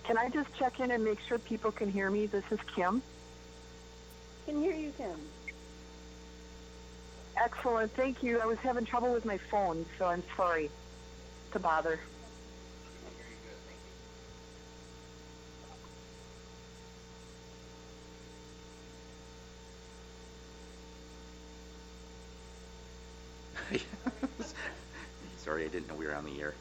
Can I just check in and make sure people can hear me? This is Kim. Can hear you, Kim. Excellent, thank you. I was having trouble with my phone, so I'm sorry to bother. Sorry, I didn't know we were on the air.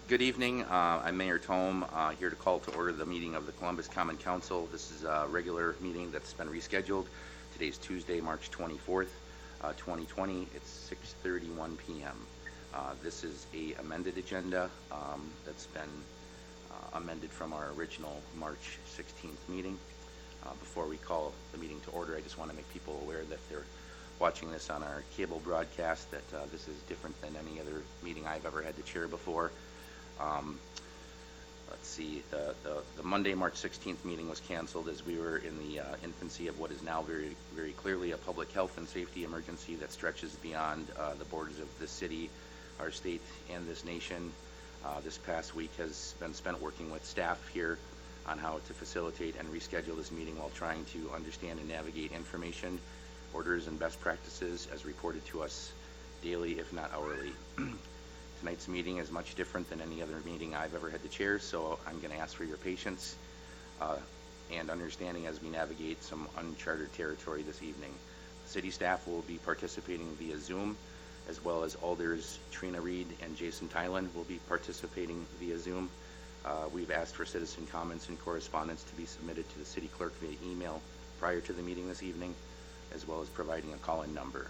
Good evening. I'm Mayor Tome, here to call to order the meeting of the Columbus Common Council. This is a regular meeting that's been rescheduled. Today's Tuesday, March 24th, 2020. It's 6:31 p.m. This is a amended agenda that's been amended from our original March 16th meeting. Before we call the meeting to order, I just want to make people aware that they're watching this on our cable broadcast, that this is different than any other meeting I've ever had to chair before. Let's see, the Monday, March 16th meeting was canceled as we were in the infancy of what is now very, very clearly a public health and safety emergency that stretches beyond the borders of this city, our state, and this nation. This past week has been spent working with staff here on how to facilitate and reschedule this meeting while trying to understand and navigate information, orders, and best practices as reported to us daily, if not hourly. Tonight's meeting is much different than any other meeting I've ever had to chair, so I'm going to ask for your patience and understanding as we navigate some uncharted territory this evening. City staff will be participating via Zoom, as well as Alders Trina Reed and Jason Tylen will be participating via Zoom. We've asked for citizen comments and correspondence to be submitted to the city clerk via email prior to the meeting this evening, as well as providing a call-in number.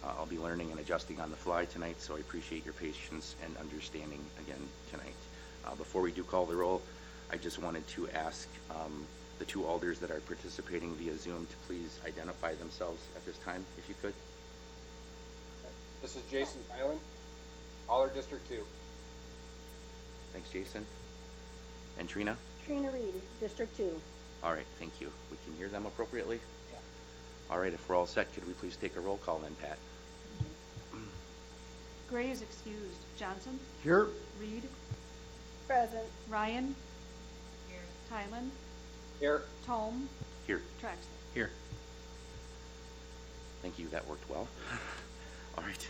I'll be learning and adjusting on the fly tonight, so I appreciate your patience and understanding again tonight. Before we do call the roll, I just wanted to ask the two alders that are participating via Zoom to please identify themselves at this time, if you could. This is Jason Tylen, Alder District 2. Thanks, Jason. And Trina? Trina Reed, District 2. All right, thank you. We can hear them appropriately? Yeah. All right, if we're all set, could we please take a roll call then, Pat? Gray is excused. Johnson? Here. Reed? Present. Ryan? Here. Tylen? Here. Tome? Here. Traxler? Here. Thank you, that worked well. All right,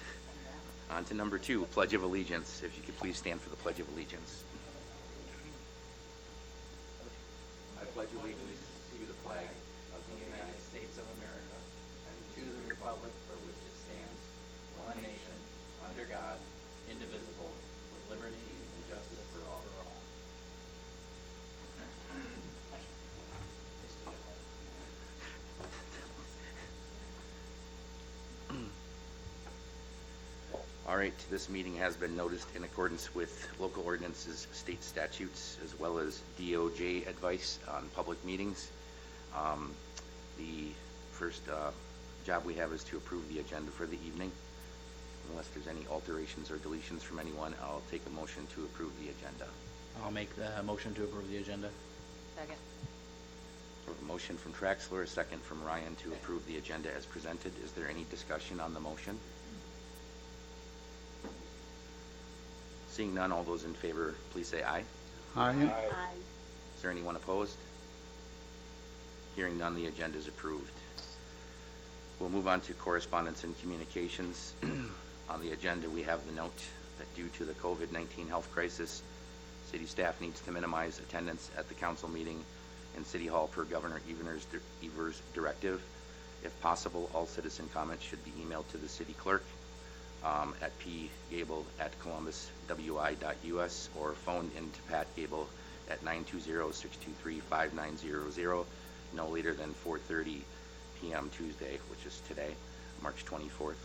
on to number 2, Pledge of Allegiance. If you could please stand for the Pledge of Allegiance. I pledge allegiance to the flag of the United States of America and to the republic for which it stands, one nation, under God, indivisible, with liberty and justice for all. All right, this meeting has been noticed in accordance with local ordinances, state statutes, as well as DOJ advice on public meetings. The first job we have is to approve the agenda for the evening. Unless there's any alterations or deletions from anyone, I'll take a motion to approve the agenda. I'll make the motion to approve the agenda. Second. We have a motion from Traxler, a second from Ryan to approve the agenda as presented. Is there any discussion on the motion? Seeing none, all those in favor, please say aye. Aye. Aye. Is there anyone opposed? Hearing none, the agenda is approved. We'll move on to correspondence and communications. On the agenda, we have the note that due to the COVID-19 health crisis, city staff needs to minimize attendance at the council meeting in City Hall per Governor Evers' directive. If possible, all citizen comments should be emailed to the city clerk at pgable@columbuswi.us or phoned into Pat Gable at 920-623-5900 no later than 4:30 p.m. Tuesday, which is today, March 24th.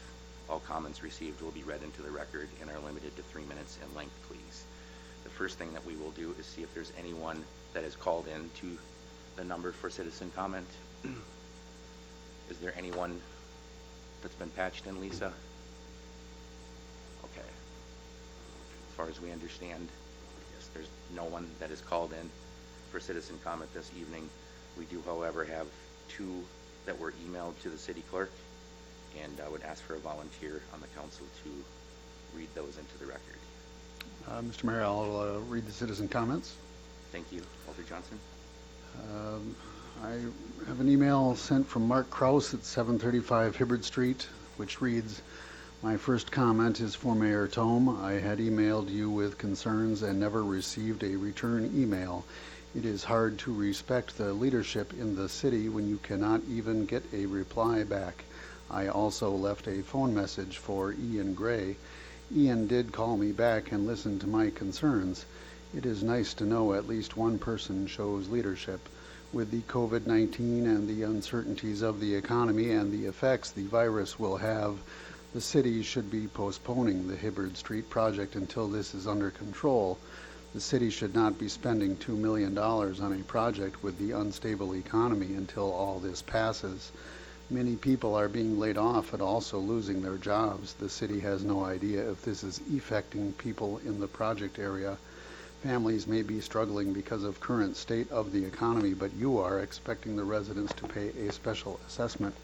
All comments received will be read into the record and are limited to 3 minutes in length, please. The first thing that we will do is see if there's anyone that has called in to the number for citizen comment. Is there anyone that's been patched in, Lisa? Okay. As far as we understand, yes, there's no one that has called in for citizen comment this evening. We do, however, have 2 that were emailed to the city clerk, and I would ask for a volunteer on the council to read those into the record. Mr. Mayor, I'll read the citizen comments. Thank you. Alder Johnson? I have an email sent from Mark Kraus at 735 Hibbard Street, which reads, "My first comment is for Mayor Tome. I had emailed you with concerns and never received a return email. It is hard to respect the leadership in the city when you cannot even get a reply back. I also left a phone message for Ian Gray. Ian did call me back and listen to my concerns. It is nice to know at least one person shows leadership. With the COVID-19 and the uncertainties of the economy and the effects the virus will have, the city should be postponing the Hibbard Street project until this is under control. The city should not be spending $2 million on a project with the unstable economy until all this passes. Many people are being laid off and also losing their jobs. The city has no idea if this is affecting people in the project area. Families may be struggling because of current state of the economy, but you are expecting the residents to pay a special assessment.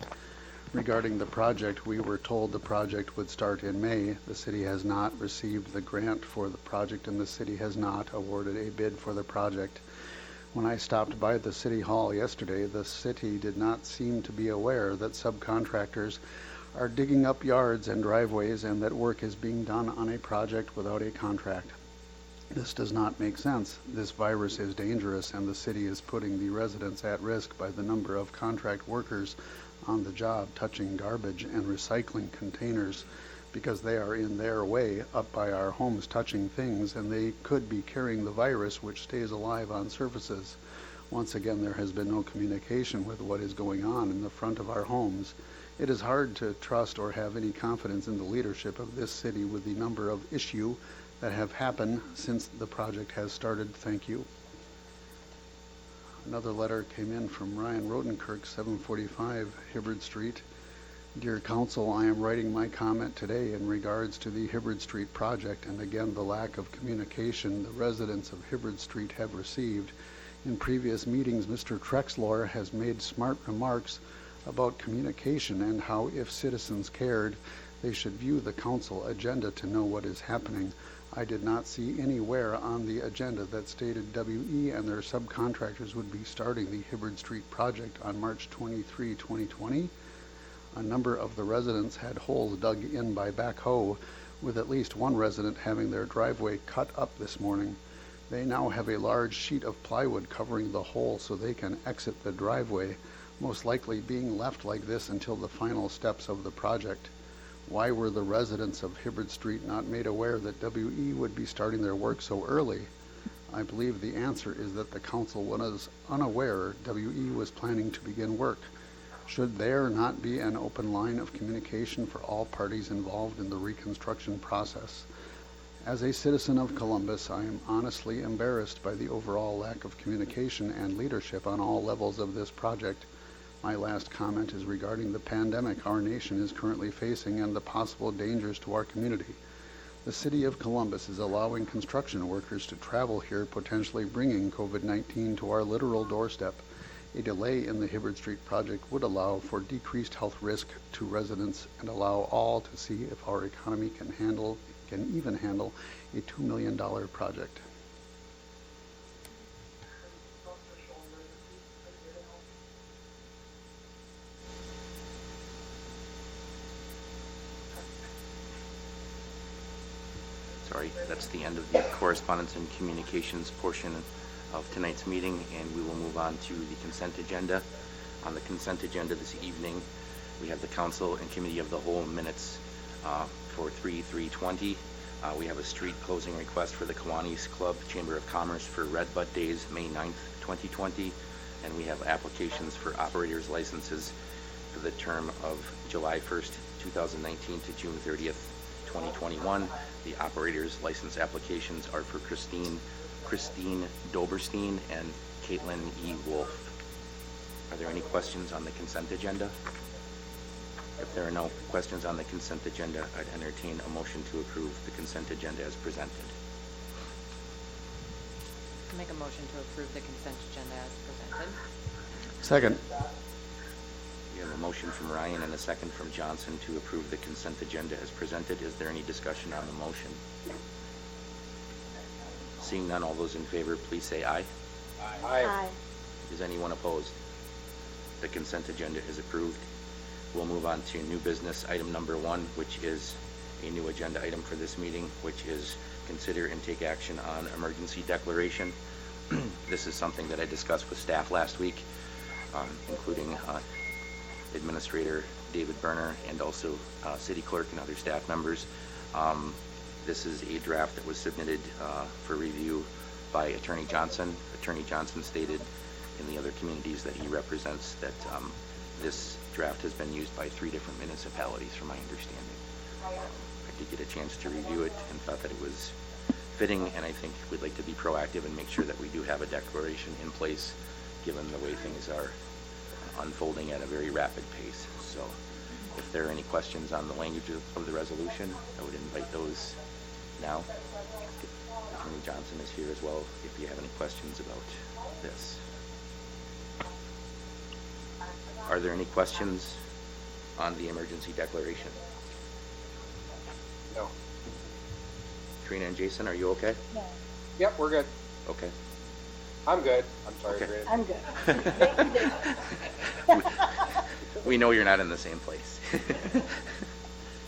Regarding the project, we were told the project would start in May. The city has not received the grant for the project, and the city has not awarded a bid for the project. When I stopped by the city hall yesterday, the city did not seem to be aware that subcontractors are digging up yards and driveways and that work is being done on a project without a contract. This does not make sense. This virus is dangerous, and the city is putting the residents at risk by the number of contract workers on the job touching garbage and recycling containers because they are in their way up by our homes touching things, and they could be carrying the virus which stays alive on surfaces. Once again, there has been no communication with what is going on in the front of our homes. It is hard to trust or have any confidence in the leadership of this city with the number of issues that have happened since the project has started. Thank you." Another letter came in from Ryan Rodenkirk, 745 Hibbard Street. "Dear Council, I am writing my comment today in regards to the Hibbard Street project and again the lack of communication the residents of Hibbard Street have received. In previous meetings, Mr. Trexler has made smart remarks about communication and how if citizens cared, they should view the council agenda to know what is happening. I did not see anywhere on the agenda that stated WE and their subcontractors would be starting the Hibbard Street project on March 23, 2020. A number of the residents had holes dug in by backhoe, with at least one resident having their driveway cut up this morning. They now have a large sheet of plywood covering the hole so they can exit the driveway, most likely being left like this until the final steps of the project. Why were the residents of Hibbard Street not made aware that WE would be starting their work so early? I believe the answer is that the council was unaware WE was planning to begin work. Should there not be an open line of communication for all parties involved in the reconstruction process? As a citizen of Columbus, I am honestly embarrassed by the overall lack of communication and leadership on all levels of this project. My last comment is regarding the pandemic our nation is currently facing and the possible dangers to our community. The city of Columbus is allowing construction workers to travel here, potentially bringing COVID-19 to our literal doorstep. A delay in the Hibbard Street project would allow for decreased health risk to residents and allow all to see if our economy can even handle a $2 million project. Sorry, that's the end of the correspondence and communications portion of tonight's meeting, and we will move on to the consent agenda. On the consent agenda this evening, we have the Council and Committee of the Whole minutes for 3/3/20. We have a street closing request for the Kiwanis Club Chamber of Commerce for Red Bud Days, May 9th, 2020, and we have applications for operators licenses for the term of July 1st, 2019 to June 30th, 2021. The operators license applications are for Christine Doberstein and Caitlin E. Wolf. Are there any questions on the consent agenda? If there are no questions on the consent agenda, I'd entertain a motion to approve the consent agenda as presented. Make a motion to approve the consent agenda as presented. Second. We have a motion from Ryan and a second from Johnson to approve the consent agenda as presented. Is there any discussion on the motion? Seeing none, all those in favor, please say aye. Aye. Is anyone opposed? The consent agenda is approved. We'll move on to new business item number 1, which is a new agenda item for this meeting, which is consider and take action on emergency declaration. This is something that I discussed with staff last week, including Administrator David Berner and also City Clerk and other staff members. This is a draft that was submitted for review by Attorney Johnson. Attorney Johnson stated in the other communities that he represents that this draft has been used by 3 different municipalities, from my understanding. I did get a chance to review it and thought that it was fitting, and I think we'd like to be proactive and make sure that we do have a declaration in place, given the way things are unfolding at a very rapid pace. So if there are any questions on the language of the resolution, I would invite those now. Attorney Johnson is here as well if you have any questions about this. Are there any questions on the emergency declaration? No. Trina and Jason, are you okay? No. Yep, we're good. Okay. I'm good. I'm sorry, Okay. Brandon. I'm good. We know you're not in the same place.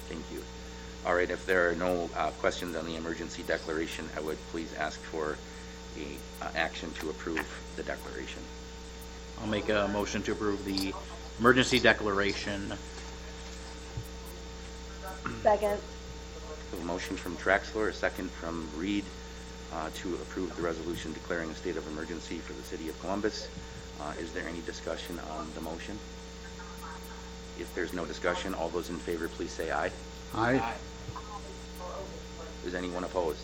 Thank you. All right, if there are no questions on the emergency declaration, I would please ask for a action to approve the declaration. I'll make a motion to approve the emergency declaration. Second. A motion from Traxler, a second from Reed to approve the resolution declaring a state of emergency for the city of Columbus. Is there any discussion on the motion? If there's no discussion, all those in favor, please say aye. Aye. Is anyone opposed?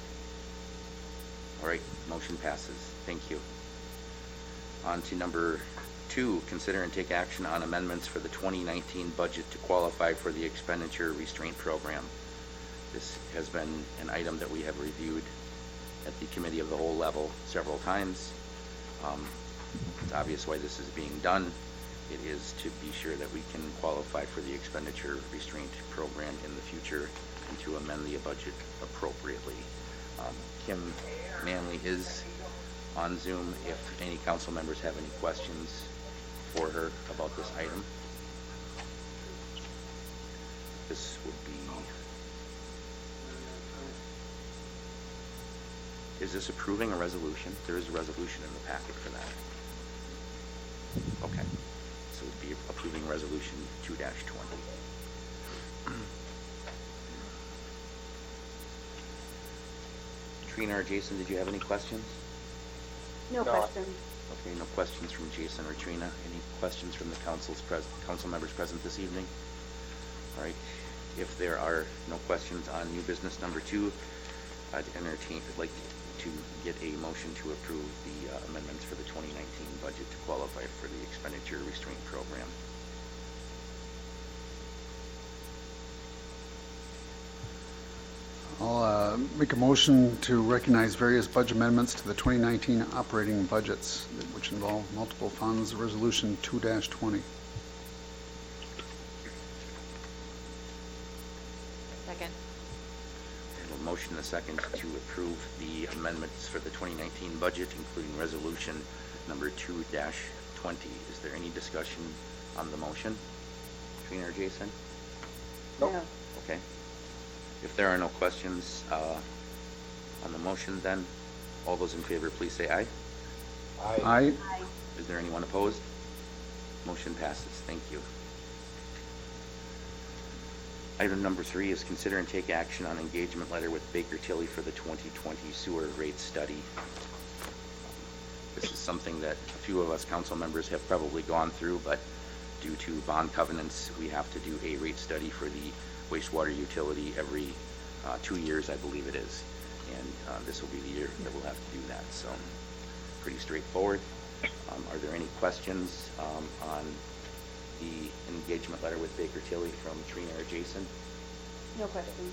All right, motion passes. Thank you. On to number 2, consider and take action on amendments for the 2019 budget to qualify for the expenditure restraint program. This has been an item that we have reviewed at the committee of the whole level several times. It's obvious why this is being done. It is to be sure that we can qualify for the expenditure restraint program in the future and to amend the budget appropriately. Kim Manley is on Zoom if any council members have any questions for her about this item. This would be... Is this approving a resolution? There is a resolution in the packet for that. Okay. So it would be approving resolution 2-20. Trina or Jason, did you have any questions? No No. questions. Okay, no questions from Jason or Trina. Any questions from the council members present this evening? All right. If there are no questions on new business number 2, I'd like to get a motion to approve the amendments for the 2019 budget to qualify for the expenditure restraint program. I'll make a motion to recognize various budget amendments to the 2019 operating budgets, which involve multiple funds, resolution 2-20. Second. I have a motion and a second to approve the amendments for the 2019 budget, including resolution number 2-20. Is there any discussion on the motion? Trina or Jason? Nope. No. Okay. If there are no questions on the motion, then all those in favor, please say aye. Aye. Aye. Aye. Is there anyone opposed? Motion passes. Thank you. Item number 3 is consider and take action on engagement letter with Baker Tilly for the 2020 sewer rate study. This is something that a few of us council members have probably gone through, but due to bond covenants, we have to do a rate study for the wastewater utility every 2 years, I believe it is. And this will be the year that we'll have to do that. So pretty straightforward. Are there any questions on the engagement letter with Baker Tilly from Trina or Jason? No questions.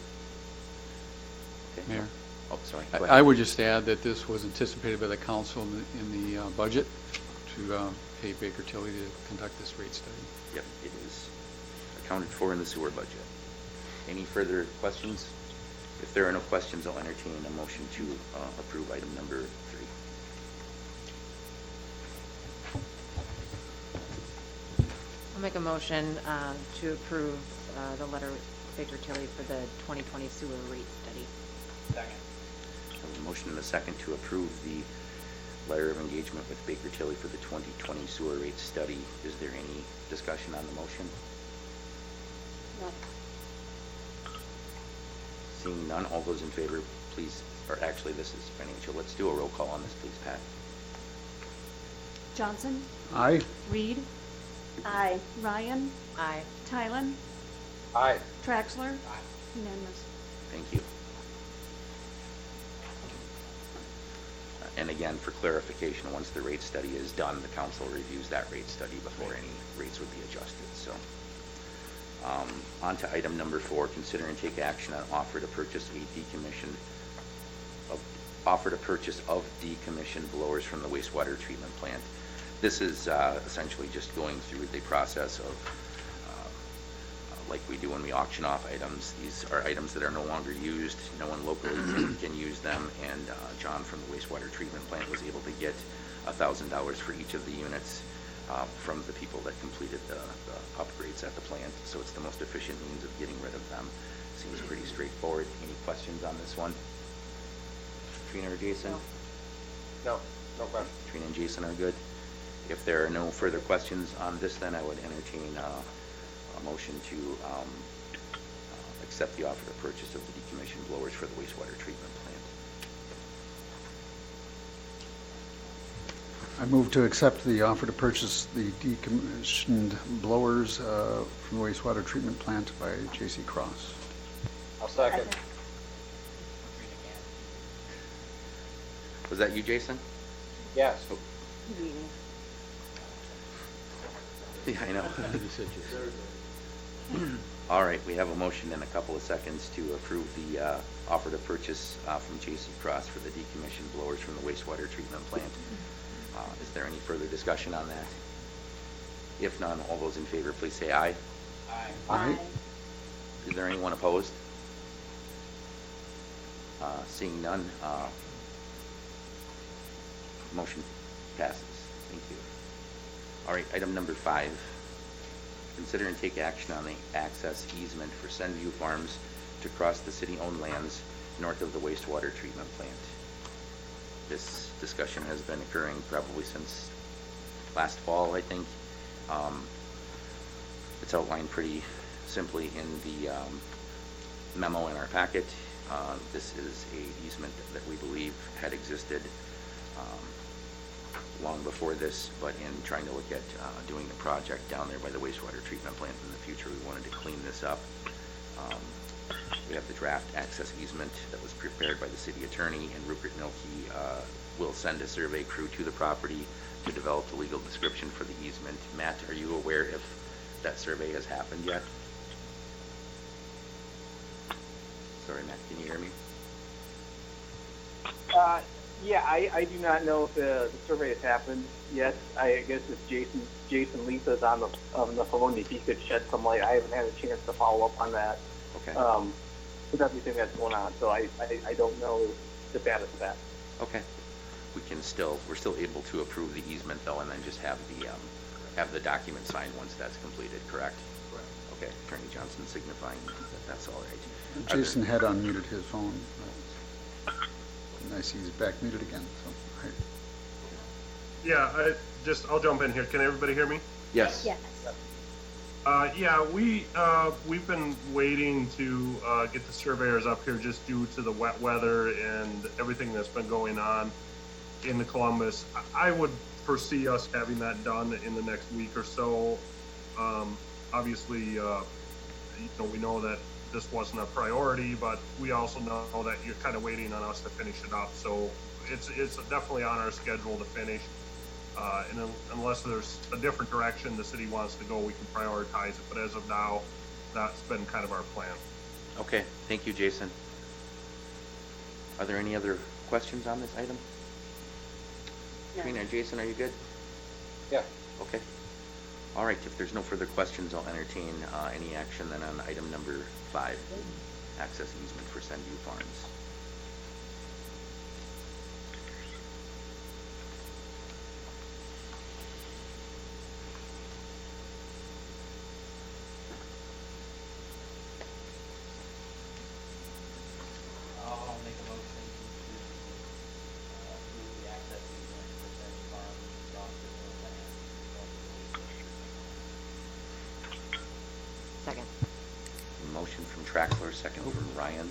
Okay. Mayor? Oh, sorry. Go I ahead. would just add that this was anticipated by the council in the budget to pay Baker Tilly to conduct this rate study. Yep, it is accounted for in the sewer budget. Any further questions? If there are no questions, I'll entertain a motion to approve item number 3. make a motion to approve the letter with Baker Tilly for the 2020 sewer rate study. Second. There's a motion and a second to approve the letter of engagement with Baker Tilly for the 2020 sewer rate study. Is there any discussion on the motion? No. Seeing none, all those in favor, please, or actually, this is financial. Let's do a roll call on this, please, Pat. Johnson, Aye. Reed, Aye. Ryan, Aye. Tylen, Aye. Traxler. Unanimous. Thank you. And again, for clarification, once the rate study is done, the council reviews that rate study before any rates would be adjusted, so. On to item number 4, consider and take action on offer to purchase of decommissioned blowers from the wastewater treatment plant. This is essentially just going through the process of, like we do when we auction off items. These are items that are no longer used. No one locally can use them, and John from the wastewater treatment plant was able to get $1,000 for each of the units from the people that completed the upgrades at the plant. So it's the most efficient means of getting rid of them. Seems pretty straightforward. Any questions on this one? Trina or Jason? No, no question. Trina and Jason are good. If there are no further questions on this, then I would entertain a motion to accept the offer to purchase of the decommissioned blowers for the wastewater treatment plant. I move to accept the offer to purchase the decommissioned blowers from the wastewater treatment plant by J.C. Cross. I'll second. Was that you, Jason? Yes. Oh, yeah, I know. All right, we have a motion in a couple of seconds to approve the offer to purchase from J.C. Cross for the decommissioned blowers from the wastewater treatment plant. Is there any further discussion on that? If none, all those in favor, please say aye. Aye. Aye. Is there anyone opposed? Seeing none, motion passes. Thank you. All right, item number 5. Consider and take action on the access easement for Sunview Farms to cross the city-owned lands north of the wastewater treatment plant. This discussion has been occurring probably since last fall, I think. It's outlined pretty simply in the memo in our packet. This is a easement that we believe had existed long before this, but in trying to look at doing the project down there by the wastewater treatment plant in the future, we wanted to clean this up. We have the draft access easement that was prepared by the city attorney, and Rupert Milkey will send a survey crew to the property to develop the legal description for the easement. Matt, are you aware if that survey has happened yet? Sorry, Matt, can you hear me? Yeah, I do not know if the survey has happened yet. I guess if Jason Lisa's on the phone, if he could shed some light. I haven't had a chance to follow up on that. Okay. With everything that's going on, so I don't know the status of that. Okay. We're still able to approve the easement though, and then just have the document signed once that's completed, correct? Correct. Okay, Attorney Johnson signifying that that's all right. Jason had unmuted his phone. And I see he's back muted again, so. Yeah, I'll jump in here. Can everybody hear me? Yes. Yes. Yeah, we've been waiting to get the surveyors up here just due to the wet weather and everything that's been going on in the Columbus. I would foresee us having that done in the next week or so. Obviously, we know that this wasn't a priority, but we also know that you're kind of waiting on us to finish it up. So it's definitely on our schedule to finish. And unless there's a different direction the city wants to go, we can prioritize it. But as of now, that's been kind of our plan. Okay, thank you, Jason. Are there any other questions on this item? No. Trina and Jason, are you good? Yeah. Okay. All right, if there's no further questions, I'll entertain any action then on item number 5, access easement for Sunview Farms. Traxler, second from Ryan,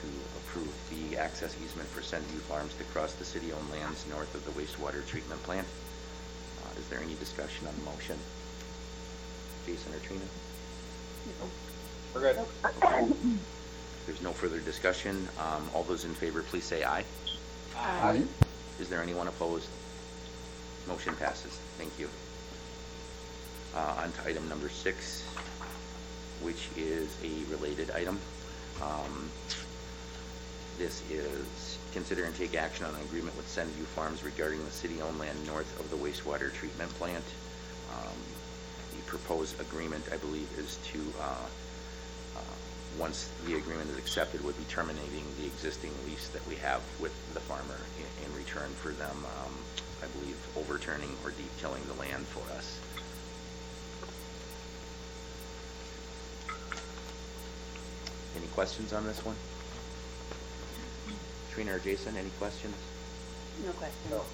to approve the access easement for Sendview Farms to cross the city-owned lands north of the wastewater treatment plant. Is there any discussion on the motion? Jason or Trina? We're good. If there's no further discussion, all those in favor, please say aye. Aye. Is there anyone opposed? Motion passes. Thank you. On to item number 6, which is a related item. This is consider and take action on an agreement with Sendview Farms regarding the city-owned land north of the wastewater treatment plant. The proposed agreement, I believe, is to, once the agreement is accepted, would be terminating the existing lease that we have with the farmer in return for them, I believe, overturning or detilling the land for us. Any questions on this one? Trina or Jason, any questions? No question. No.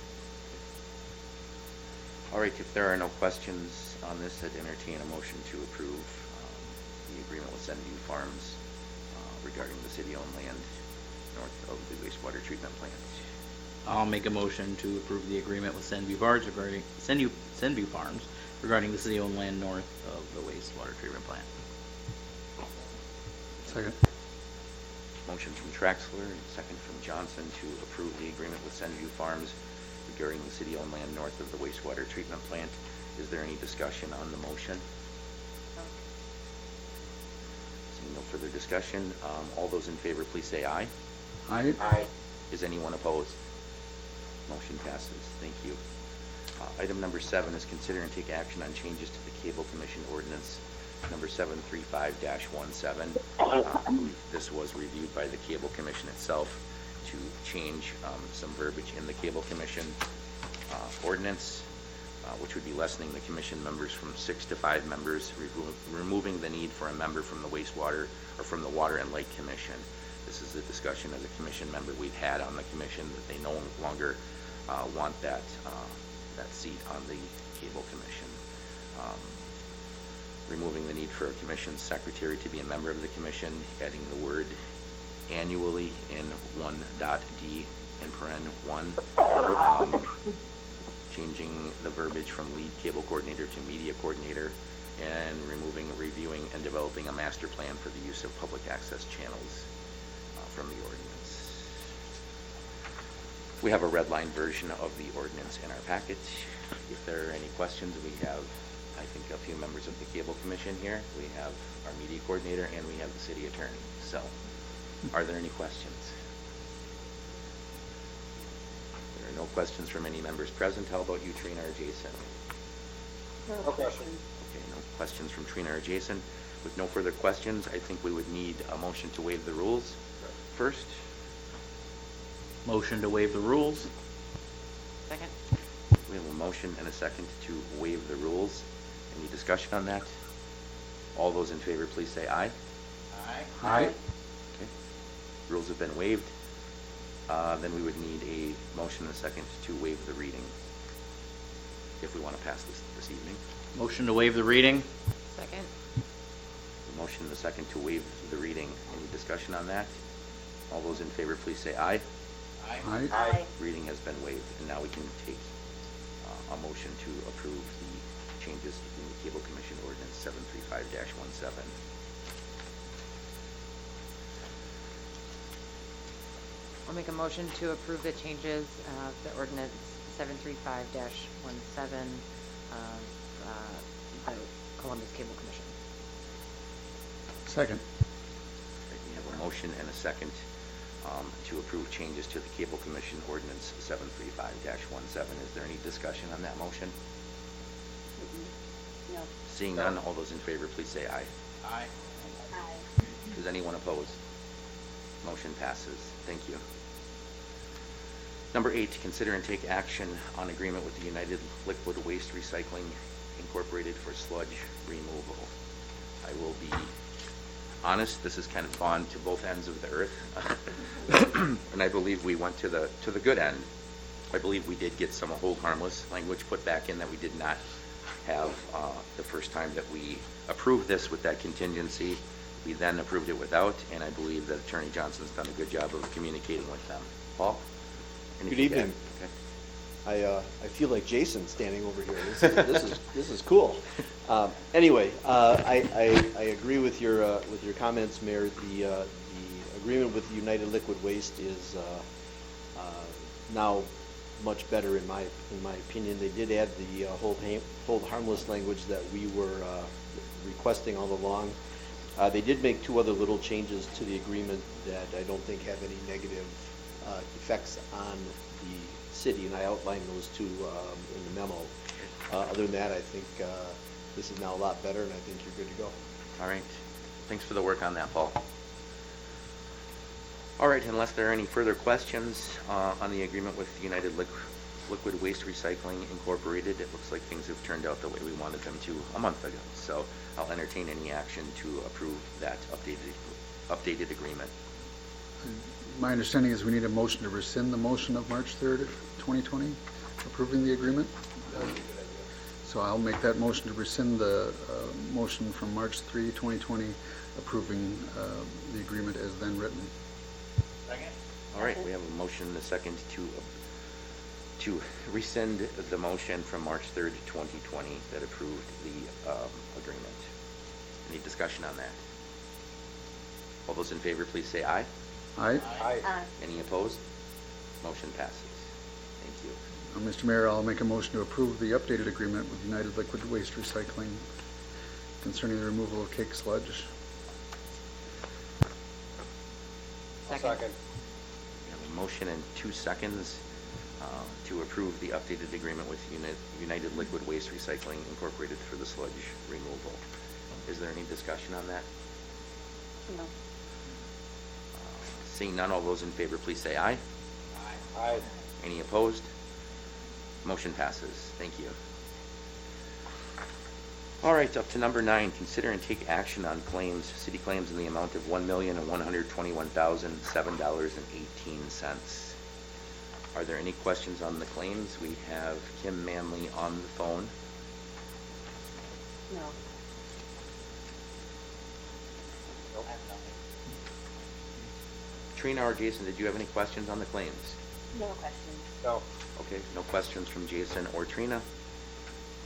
All right, if there are no questions on this, I'd entertain a motion to approve the agreement with Sendview Farms regarding the city-owned land north of the wastewater treatment plant. I'll make a motion to approve the agreement with Sendview Farms regarding Sendview Farms regarding the city-owned land north of the wastewater treatment plant. Second. Motion from Traxler and second from Johnson to approve the agreement with Sendview Farms regarding the city-owned land north of the wastewater treatment plant. Is there any discussion on the motion? Seeing no further discussion, all those in favor, please say aye. Aye. Aye. Is anyone opposed? Motion passes. Thank you. Item number 7 is consider and take action on changes to the Cable Commission Ordinance number 735-17. This was reviewed by the Cable Commission itself to change some verbiage in the Cable Commission ordinance, which would be lessening the commission members from 6 to 5 members, removing the need for a member from the wastewater or from the Water and Lake Commission. This is a discussion as a commission member we've had on the commission that they no longer want that seat on the Cable Commission. Removing the need for a commission secretary to be a member of the commission, adding the word annually in 1.d in paren 1, changing the verbiage from lead cable coordinator to media coordinator, and removing, reviewing, and developing a master plan for the use of public access channels from the ordinance. We have a red line version of the ordinance in our packet. If there are any questions, we have, I think, a few members of the Cable Commission here. We have our media coordinator, and we have the city attorney. So, are there any questions? There are no questions from any members present. How about you, Trina or Jason? No question. Okay, no questions from Trina or Jason. With no further questions, I think we would need a motion to waive the rules first. Motion to waive the rules. Second? We have a motion and a second to waive the rules. Any discussion on that? All those in favor, please say aye. Aye. Okay. Rules have been waived. Then we would need a motion and a second to waive the reading if we want to pass this evening. Motion to waive the reading. Second? A motion and a second to waive the reading. Any discussion on that? All those in favor, please say aye. Aye. Aye. Reading has been waived, and now we can take a motion to approve the changes in the Cable Commission Ordinance 735-17. I'll make a motion to approve the changes of the ordinance 735-17 of the Columbus Cable Commission. Second. We have a motion and a second to approve changes to the Cable Commission Ordinance 735-17. Is there any discussion on that motion? No. Seeing none, all those in favor, please say aye. Aye. Does anyone oppose? Motion passes. Thank you. Number 8, consider and take action on agreement with the United Liquid Waste Recycling Incorporated for sludge removal. I will be honest, this has kind of gone to both ends of the earth. And I believe we went to the good end. I believe we did get some hold harmless language put back in that we did not have the first time that we approved this with that contingency. We then approved it without, and I believe that Attorney Johnson's done a good job of communicating with them. Paul? Good anything to evening. add? Okay. I feel like Jason standing over here. This is cool. Anyway, I agree with your comments, Mayor. The agreement with United Liquid Waste is now much better in my opinion. They did add the hold harmless language that we were requesting all along. They did make two other little changes to the agreement that I don't think have any negative effects on the city, and I outlined those two in the memo. Other than that, I think this is now a lot better, and I think you're good to go. All right. Thanks for the work on that, Paul. All right, unless there are any further questions on the agreement with United Liquid Waste Recycling Incorporated, it looks like things have turned out the way we wanted them to a month ago. So I'll entertain any action to approve that updated agreement. My understanding is we need a motion to rescind the motion of March 3rd, 2020, approving the agreement. So I'll make that motion to rescind the motion from March 3, 2020, approving the agreement as then written. All right, we have a motion and a second to rescind the motion from March 3rd, 2020 that approved the agreement. Any discussion on that? All those in favor, please say aye. Aye. Aye. Any opposed? Motion passes. Thank you. Mr. Mayor, I'll make a motion to approve the updated agreement with United Liquid Waste Recycling concerning the removal of cake sludge. Second. We have a motion and 2 seconds to approve the updated agreement with United Liquid Waste Recycling Incorporated for the sludge removal. Is there any discussion on that? No. Seeing none, all those in favor, please say aye. Aye. Any opposed? Motion passes. Thank you. All right, up to number 9, consider and take action on claims, city claims in the amount of $1,121,007.18. Are there any questions on the claims? We have Kim Manley on the phone. No. Trina or Jason, did you have any questions on the claims? No questions. No. Okay, no questions from Jason or Trina.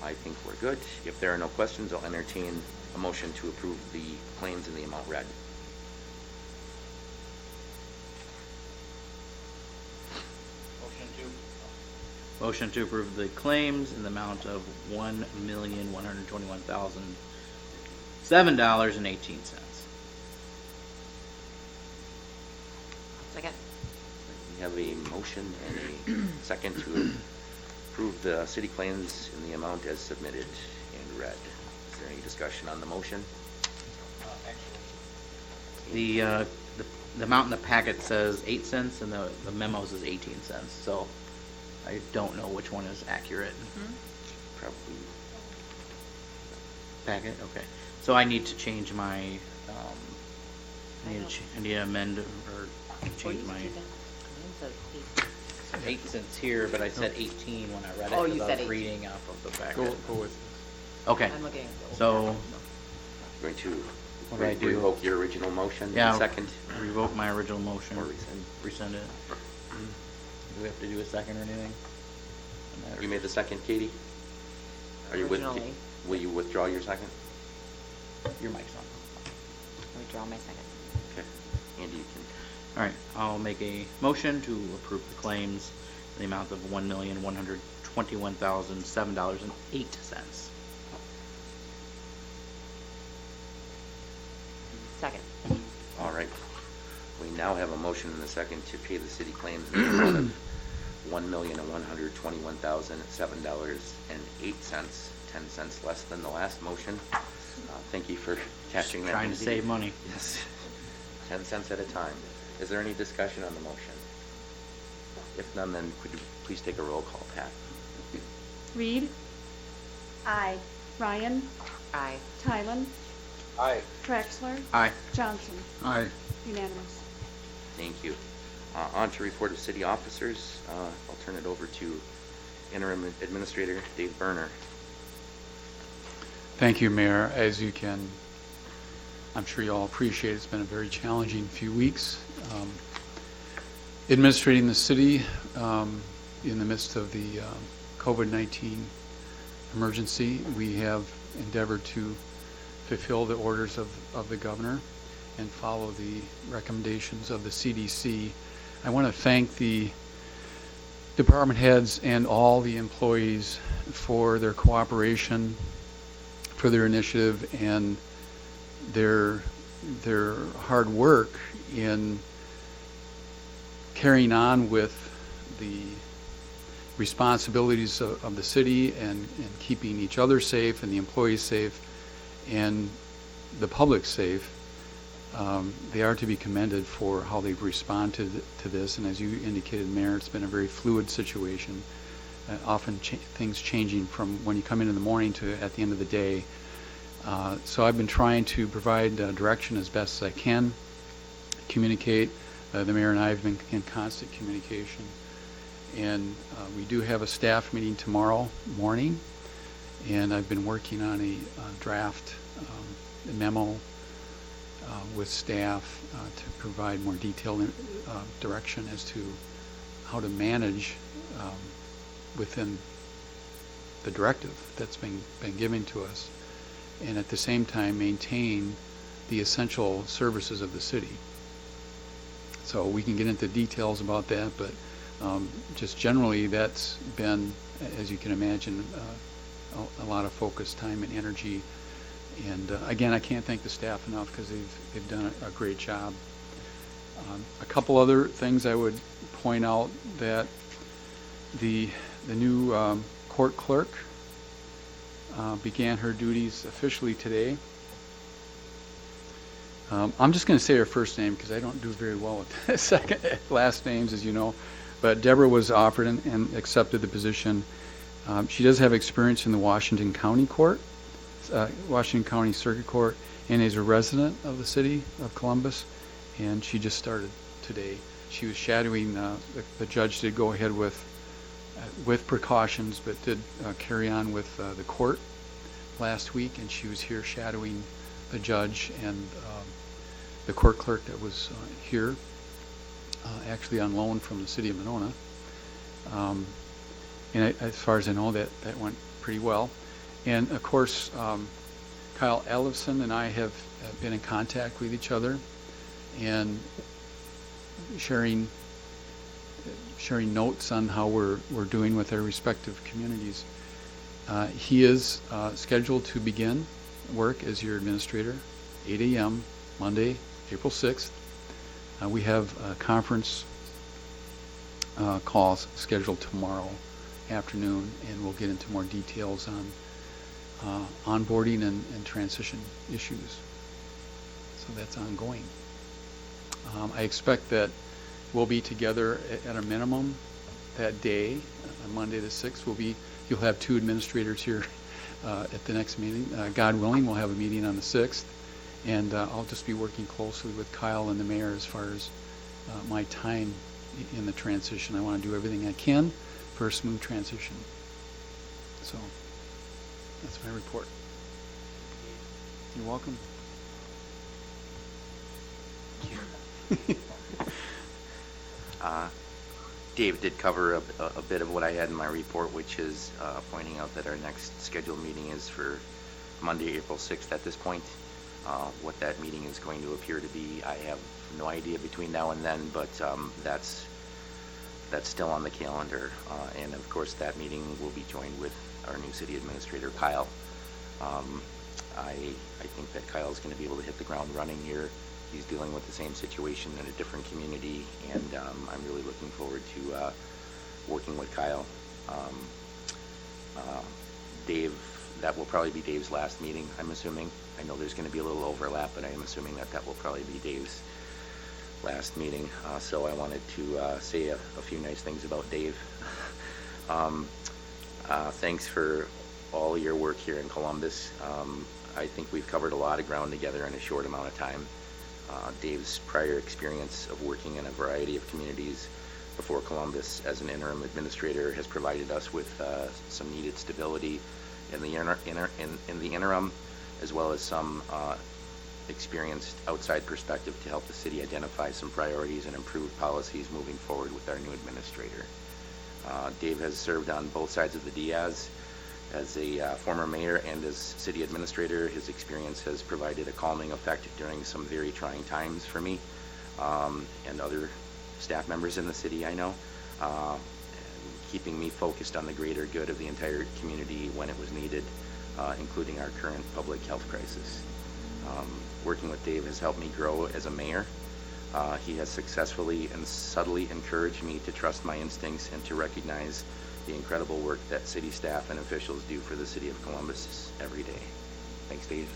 I think we're good. If there are no questions, I'll entertain a motion to approve the claims in the amount read. Motion to approve the claims in the amount of $1,121,007.18. Second. We have a motion and a second to approve the city claims in the amount as submitted and read. Is there any discussion on the motion? The amount in the packet says 8 cents and the memo says 18 cents, so I don't know which one is accurate. Probably. Packet, okay. So I need to change my, I need to amend or change my 8 cents here, but I said 18 when I read it. Oh, you because said I was 18. reading off of the packet. Go with Okay, I'm looking at the so Going to What do I do? revoke your original motion? Yeah. Second? revoke my original motion. Or rescind. Rescind it. Do we have to do a second or anything? on that, or You made the just- second, Katie? Are you Originally. Will you withdraw your second? Your mic's on. withdraw my second. Okay. Andy, you can. All right, I'll make a motion to approve the claims in the amount of $1,121,007.08. Second. All right. We now have a motion and a second to pay the city claims in the amount of $1,121,007.08, 10 cents less than the last motion. Thank you for catching that. Trying to Lindsay. save money. Yes. 10 cents at a time. Is there any discussion on the motion? If none, then could you please take a roll call, Pat? Reed, Aye. Ryan, Aye. Tylen, Aye. Traxler, Aye. Johnson. Aye. Unanimous. Thank you. On to report of city officers. I'll turn it over to Interim Administrator Dave Berner. Thank you, Mayor. As you can I'm sure you all appreciate it's been a very challenging few weeks. Administrating the city in the midst of the COVID-19 emergency, we have endeavored to fulfill the orders of the governor and follow the recommendations of the CDC. I want to thank the department heads and all the employees for their cooperation, for their initiative, and their hard work in carrying on with the responsibilities of the city and keeping each other safe and the employees safe and the public safe. They are to be commended for how they've responded to this, and as you indicated, Mayor, it's been a very fluid situation, often things changing from when you come in the morning to at the end of the day. So I've been trying to provide direction as best as I can, communicate. The mayor and I have been in constant communication. And we do have a staff meeting tomorrow morning, and I've been working on a draft memo with staff to provide more detailed direction as to how to manage within the directive that's been given to us, and at the same time maintain the essential services of the city. So we can get into details about that, but just generally that's been, as you can imagine, a lot of focus, time, and energy. And again, I can't thank the staff enough because they've done a great job. A couple other things I would point out, that the new court clerk began her duties officially today. I'm just going to say her first name because I don't do very well with last names, as you know. But Deborah was offered and accepted the position. She does have experience in the Washington County Court, Washington County Circuit Court, and is a resident of the city of Columbus. And she just started today. She was shadowing. The judge did go ahead with precautions, but did carry on with the court last week, and she was here shadowing the judge and the court clerk that was here, actually on loan from the city of Monona. And as far as I know, that went pretty well. And of course, Kyle Ellison and I have been in contact with each other and sharing notes on how we're doing with our respective communities. He is scheduled to begin work as your administrator, 8 a.m. Monday, April 6th. We have a conference call scheduled tomorrow afternoon, and we'll get into more details on onboarding and transition issues. So that's ongoing. I expect that we'll be together at a minimum that day, on Monday the 6th. You'll have two administrators here at the next meeting. God willing, we'll have a meeting on the 6th, and I'll just be working closely with Kyle and the mayor as far as my time in the transition. I want to do everything I can for a smooth transition. So that's my report. You're welcome. Dave did cover a bit of what I had in my report, which is pointing out that our next scheduled meeting is for Monday, April 6th at this point. What that meeting is going to appear to be, I have no idea between now and then, but that's still on the calendar. And of course, that meeting will be joined with our new city administrator, Kyle. I think that Kyle's going to be able to hit the ground running here. He's dealing with the same situation in a different community, and I'm really looking forward to working with Kyle. Dave, that will probably be Dave's last meeting, I'm assuming. I know there's going to be a little overlap, but I am assuming that will probably be Dave's last meeting. So I wanted to say a few nice things about Dave. Thanks for all your work here in Columbus. I think we've covered a lot of ground together in a short amount of time. Dave's prior experience of working in a variety of communities before Columbus as an interim administrator has provided us with some needed stability in the interim, as well as some experienced outside perspective to help the city identify some priorities and improve policies moving forward with our new administrator. Dave has served on both sides of the Diaz. As a former mayor and as city administrator, his experience has provided a calming effect during some very trying times for me and other staff members in the city, I know, and keeping me focused on the greater good of the entire community when it was needed, including our current public health crisis. Working with Dave has helped me grow as a mayor. He has successfully and subtly encouraged me to trust my instincts and to recognize the incredible work that city staff and officials do for the city of Columbus every day. Thanks, Dave.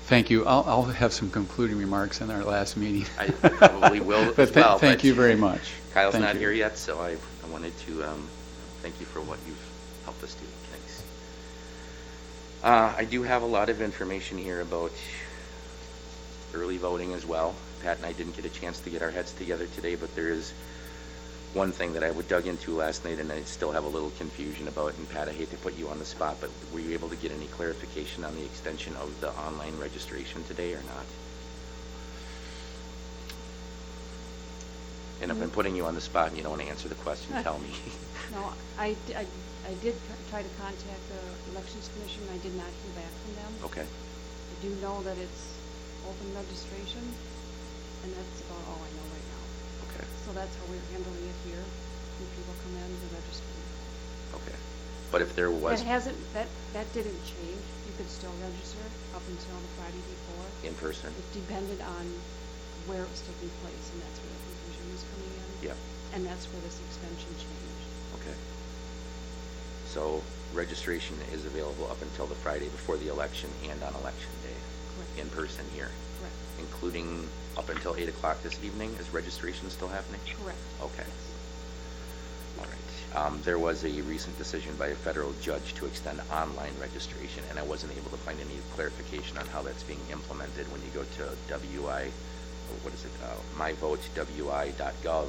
Thank you. I'll have some concluding remarks in our last meeting. I probably will But as well. thank you very much. Kyle's Thank not you. here yet, so I wanted to thank you for what you've helped us do. Thanks. I do have a lot of information here about early voting as well. Pat and I didn't get a chance to get our heads together today, but there is one thing that I dug into last night and I still have a little confusion about. And Pat, I hate to put you on the spot, but were you able to get any clarification on the extension of the online registration today or not? And if I'm putting you on the spot and you don't want to answer the question, tell me. No, I did try to contact the Elections Commission. I did not hear back from them. Okay. I do know that it's open registration, and that's about all I know right now. Okay. So that's how we're handling it here. When people come in to register. Okay. But if there was That didn't change. You could still register up until the Friday before. in person, It depended on where it was taking place, and that's where the confusion was coming in. Yep. And that's where this extension changed. okay. So registration is available up until the Friday before the election and on election day. Correct. In person here, Correct. including up until 8 o'clock this evening. Is registration still happening? Correct. Okay. All right. There was a recent decision by a federal judge to extend online registration, and I wasn't able to find any clarification on how that's being implemented. When you go to myvotewi.gov,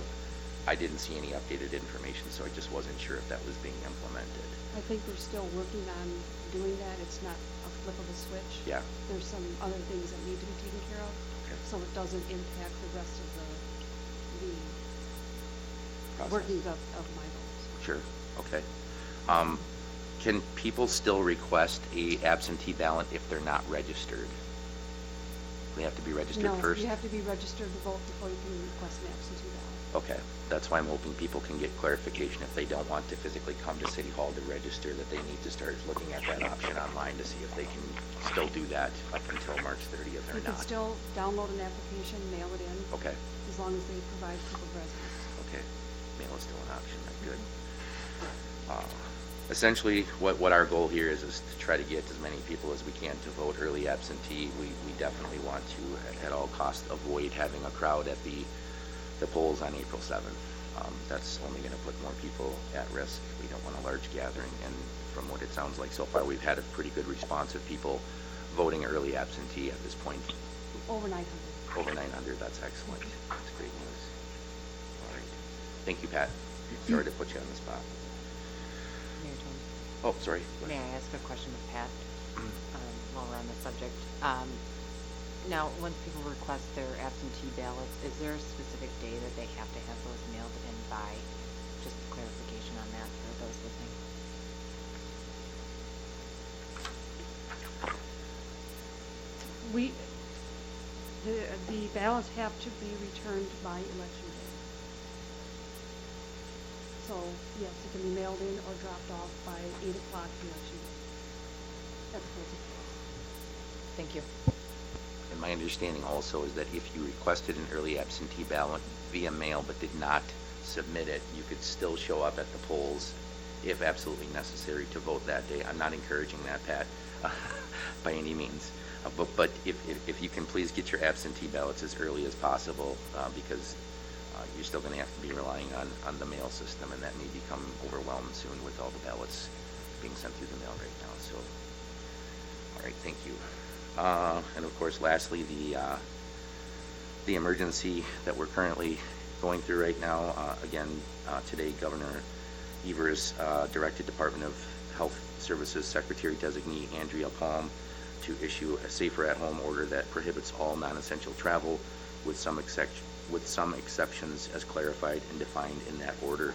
I didn't see any updated information, so I just wasn't sure if that was being implemented. I think they're still working on doing that. It's not a flip of a switch. Yeah. There's some other things that need to be taken care of, Okay. so it doesn't impact the rest of the Process. workings of my votes. Sure, okay. Can people still request a absentee ballot if they're not registered? They have to be registered first? No, you have to be registered to vote before you can request an absentee ballot. Okay, that's why I'm hoping people can get clarification if they don't want to physically come to City Hall to register, that they need to start looking at that option online to see if they can still do that up until March 30th or You can not. still download an application, mail it in. Okay, As long as they provide proof of residence. okay. Mail is still an option, that's good. Essentially, what our goal here is to try to get as many people as we can to vote early absentee. We definitely want to, at all costs, avoid having a crowd at the polls on April 7th. That's only going to put more people at risk. We don't want a large gathering, and from what it sounds like so far, we've had a pretty good response of people voting early absentee at this point. Over 900. Over 900, that's excellent. That's great news. All right. Thank you, Pat. Sorry to put you on the spot. Mayor Tony, Oh, sorry. may I ask a question of Pat while we're on the subject? Now, when people request their absentee ballots, is there a specific day that they have to have those mailed in by? Just clarification on that for those listening. The ballots have to be returned by election day. So, yes, it can be mailed in or dropped off by 8 o'clock election day. At the polls of place. Thank you. And my understanding also is that if you requested an early absentee ballot via mail but did not submit it, you could still show up at the polls if absolutely necessary to vote that day. I'm not encouraging that, Pat, by any means. But if you can please get your absentee ballots as early as possible, because you're still going to have to be relying on the mail system, and that may become overwhelmed soon with all the ballots being sent through the mail right now. So, all right, thank you. And of course, lastly, the emergency that we're currently going through right now. Again, today, Governor Evers directed Department of Health Services Secretary Designee Andrea Palm to issue a safer at home order that prohibits all non-essential travel with some exceptions as clarified and defined in that order.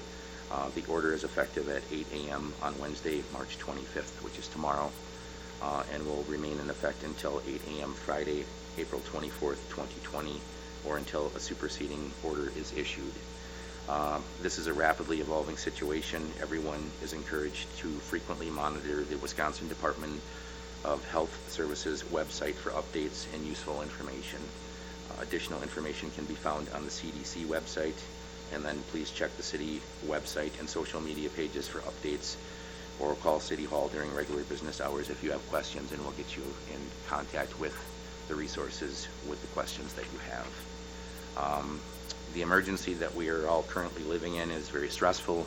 The order is effective at 8 a.m. on Wednesday, March 25th, which is tomorrow, and will remain in effect until 8 a.m. Friday, April 24th, 2020, or until a superseding order is issued. This is a rapidly evolving situation. Everyone is encouraged to frequently monitor the Wisconsin Department of Health Services website for updates and useful information. Additional information can be found on the CDC website, and then please check the city website and social media pages for updates, or call City Hall during regular business hours if you have questions, and we'll get you in contact with the resources with the questions that you have. The emergency that we are all currently living in is very stressful,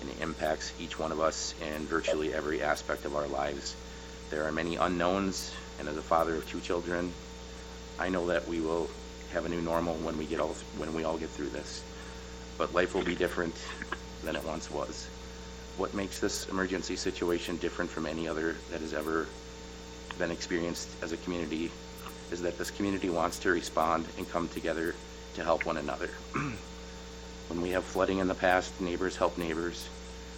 and it impacts each one of us in virtually every aspect of our lives. There are many unknowns, and as a father of 2 children, I know that we will have a new normal when we all get through this. But life will be different than it once was. What makes this emergency situation different from any other that has ever been experienced as a community is that this community wants to respond and come together to help one another. When we have flooding in the past, neighbors help neighbors.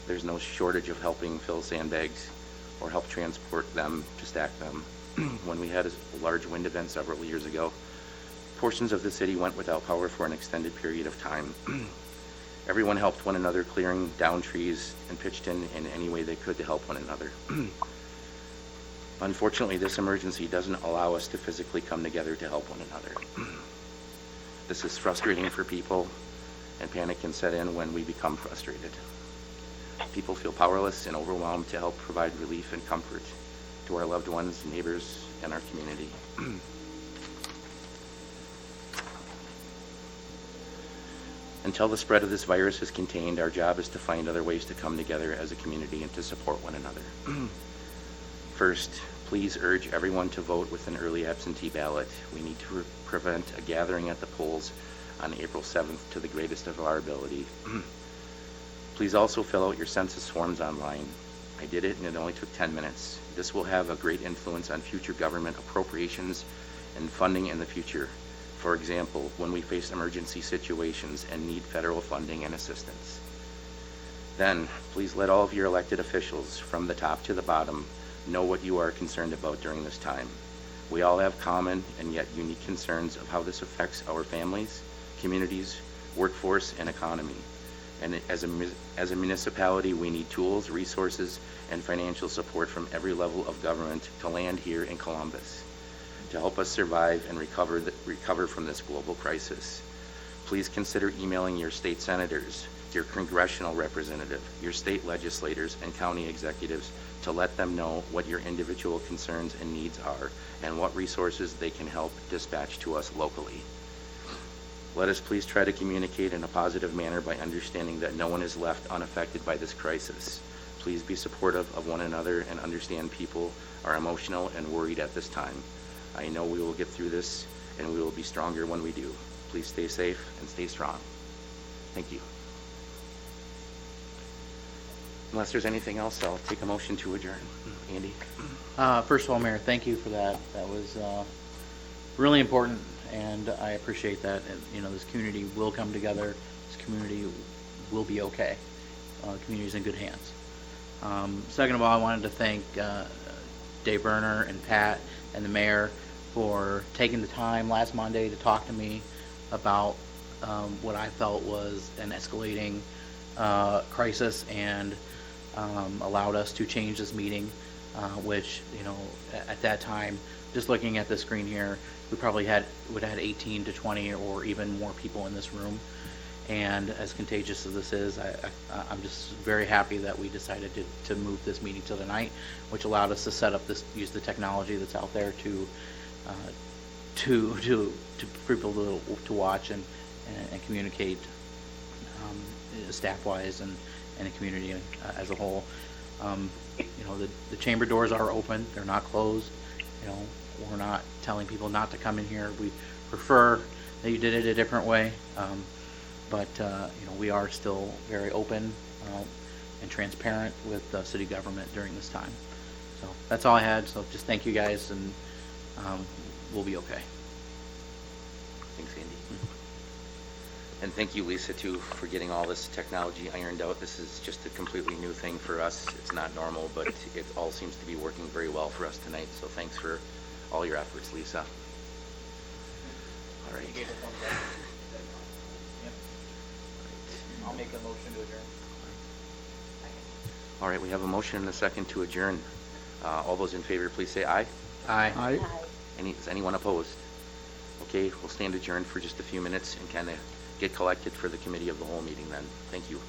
There's no shortage of helping fill sandbags or help transport them to stack them. When we had a large wind event several years ago, portions of the city went without power for an extended period of time. Everyone helped one another, clearing down trees, and pitched in any way they could to help one another. Unfortunately, this emergency doesn't allow us to physically come together to help one another. This is frustrating for people, and panic can set in when we become frustrated. People feel powerless and overwhelmed to help provide relief and comfort to our loved ones, neighbors, and our community. Until the spread of this virus is contained, our job is to find other ways to come together as a community and to support one another. First, please urge everyone to vote with an early absentee ballot. We need to prevent a gathering at the polls on April 7th to the greatest of our ability. Please also fill out your census forms online. I did it and it only took 10 minutes. This will have a great influence on future government appropriations and funding in the future. For example, when we face emergency situations and need federal funding and assistance. Then, please let all of your elected officials, from the top to the bottom, know what you are concerned about during this time. We all have common and yet unique concerns of how this affects our families, communities, workforce, and economy. And as a municipality, we need tools, resources, and financial support from every level of government to land here in Columbus to help us survive and recover from this global crisis. Please consider emailing your state senators, your congressional representative, your state legislators, and county executives to let them know what your individual concerns and needs are and what resources they can help dispatch to us locally. Let us please try to communicate in a positive manner by understanding that no one is left unaffected by this crisis. Please be supportive of one another and understand people are emotional and worried at this time. I know we will get through this, and we will be stronger when we do. Please stay safe and stay strong. Thank you. Unless there's anything else, I'll take a motion to adjourn. Andy? First of all, Mayor, thank you for that. That was really important, and I appreciate that. And, this community will come together. This community will be okay. The community's in good hands. Second of all, I wanted to thank Dave Berner and Pat and the mayor for taking the time last Monday to talk to me about what I felt was an escalating crisis, and allowed us to change this meeting, which, at that time, just looking at the screen here, we probably would have had 18 to 20 or even more people in this room. And as contagious as this is, I'm just very happy that we decided to move this meeting to the night, which allowed us to set up use the technology that's out there to people to watch and communicate, staff-wise and the community as a whole. The chamber doors are open; they're not closed. We're not telling people not to come in here. We prefer that you did it a different way. But we are still very open, and transparent with city government during this time. So that's all I had. So just thank you guys, and we'll be okay. Thanks, Andy. And thank you, Lisa, too, for getting all this technology ironed out. This is just a completely new thing for us. It's not normal, but it all seems to be working very well for us tonight. So thanks for all your efforts, Lisa. All right. I'll make a motion to adjourn. All right, we have a motion and a second to adjourn. All those in favor, please say aye. Aye. Aye. Is anyone opposed? Okay, we'll stand adjourned for just a few minutes and kind of get collected for the committee of the whole meeting then. Thank you.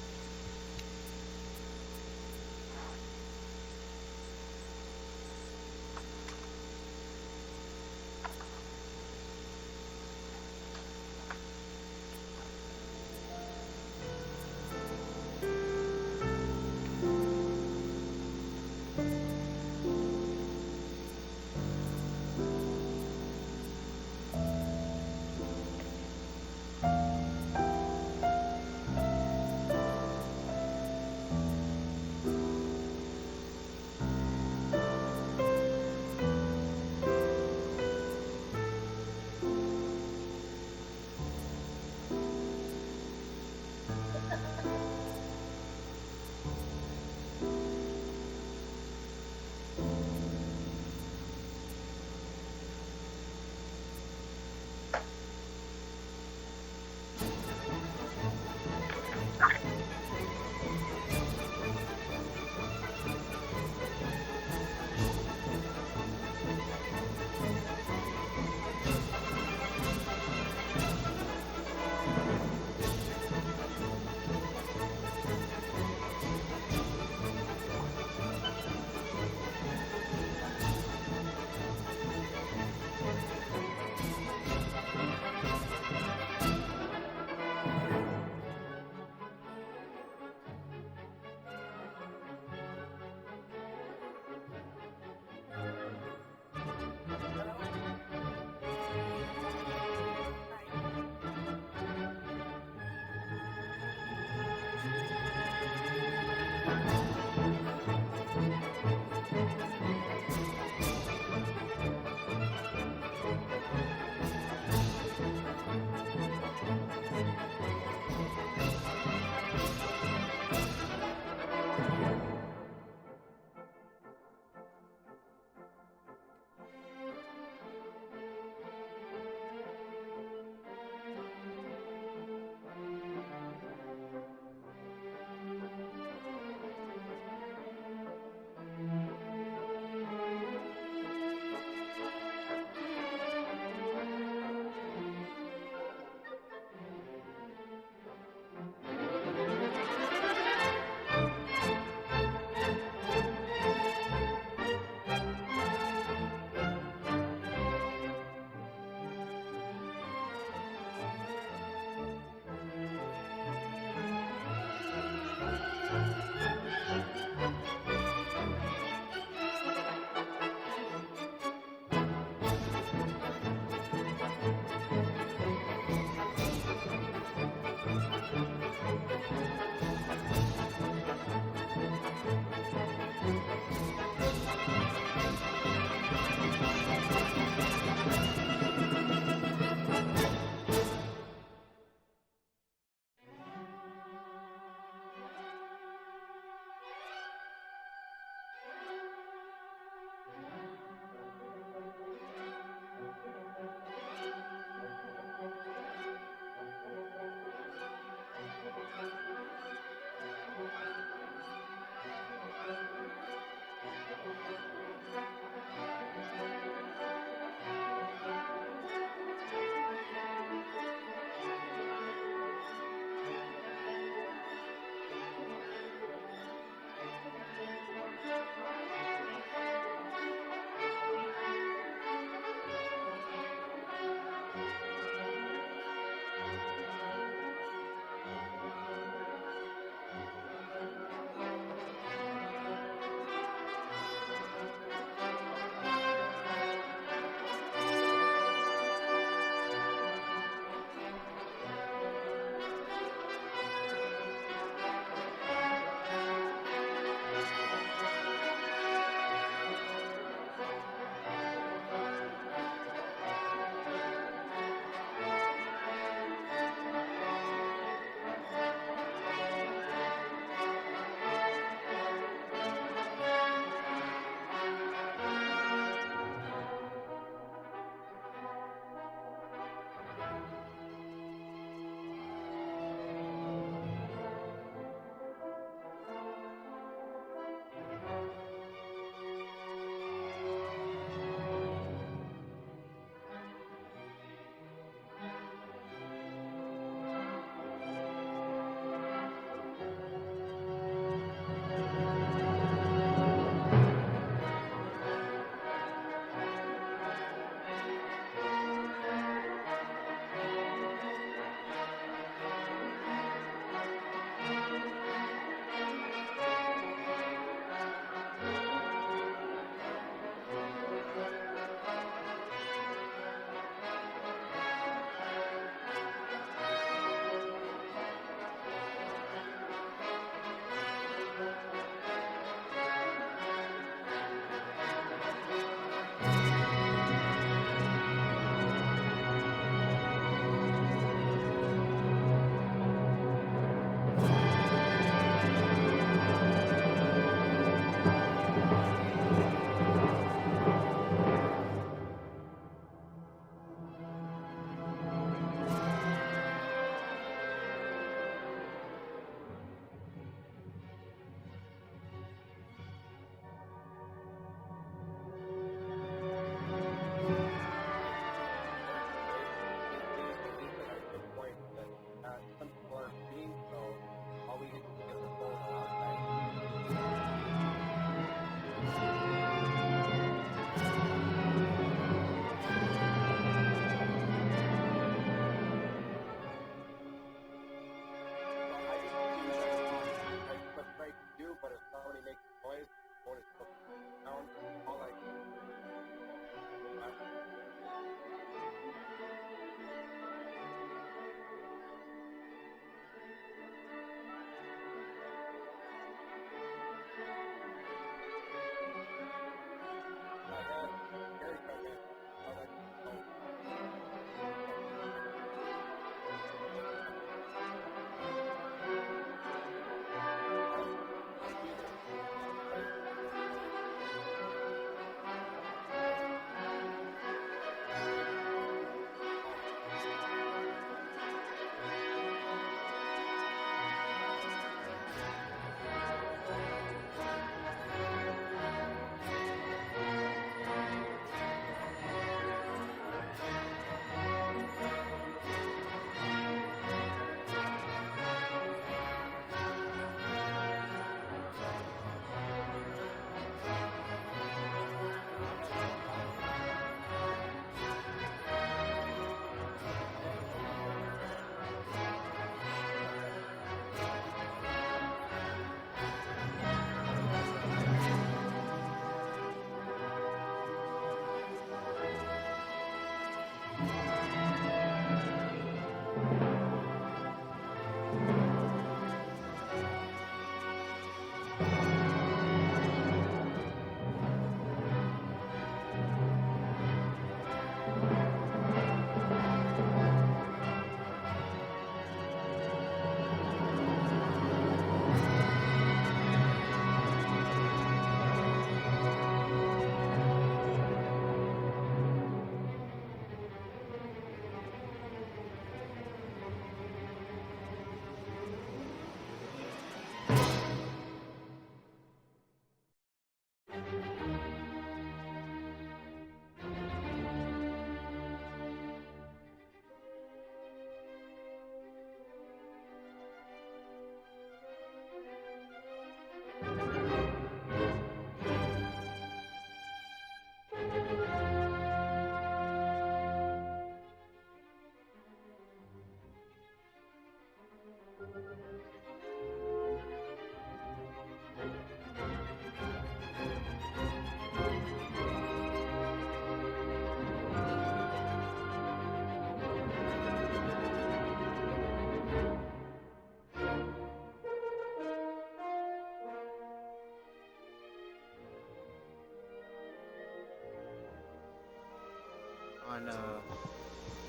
on,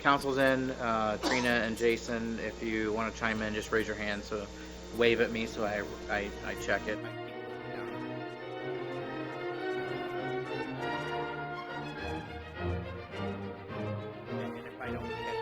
council's in, Trina and Jason, if you want to chime in, just raise your hand, so wave at me so I check it. And if I don't catch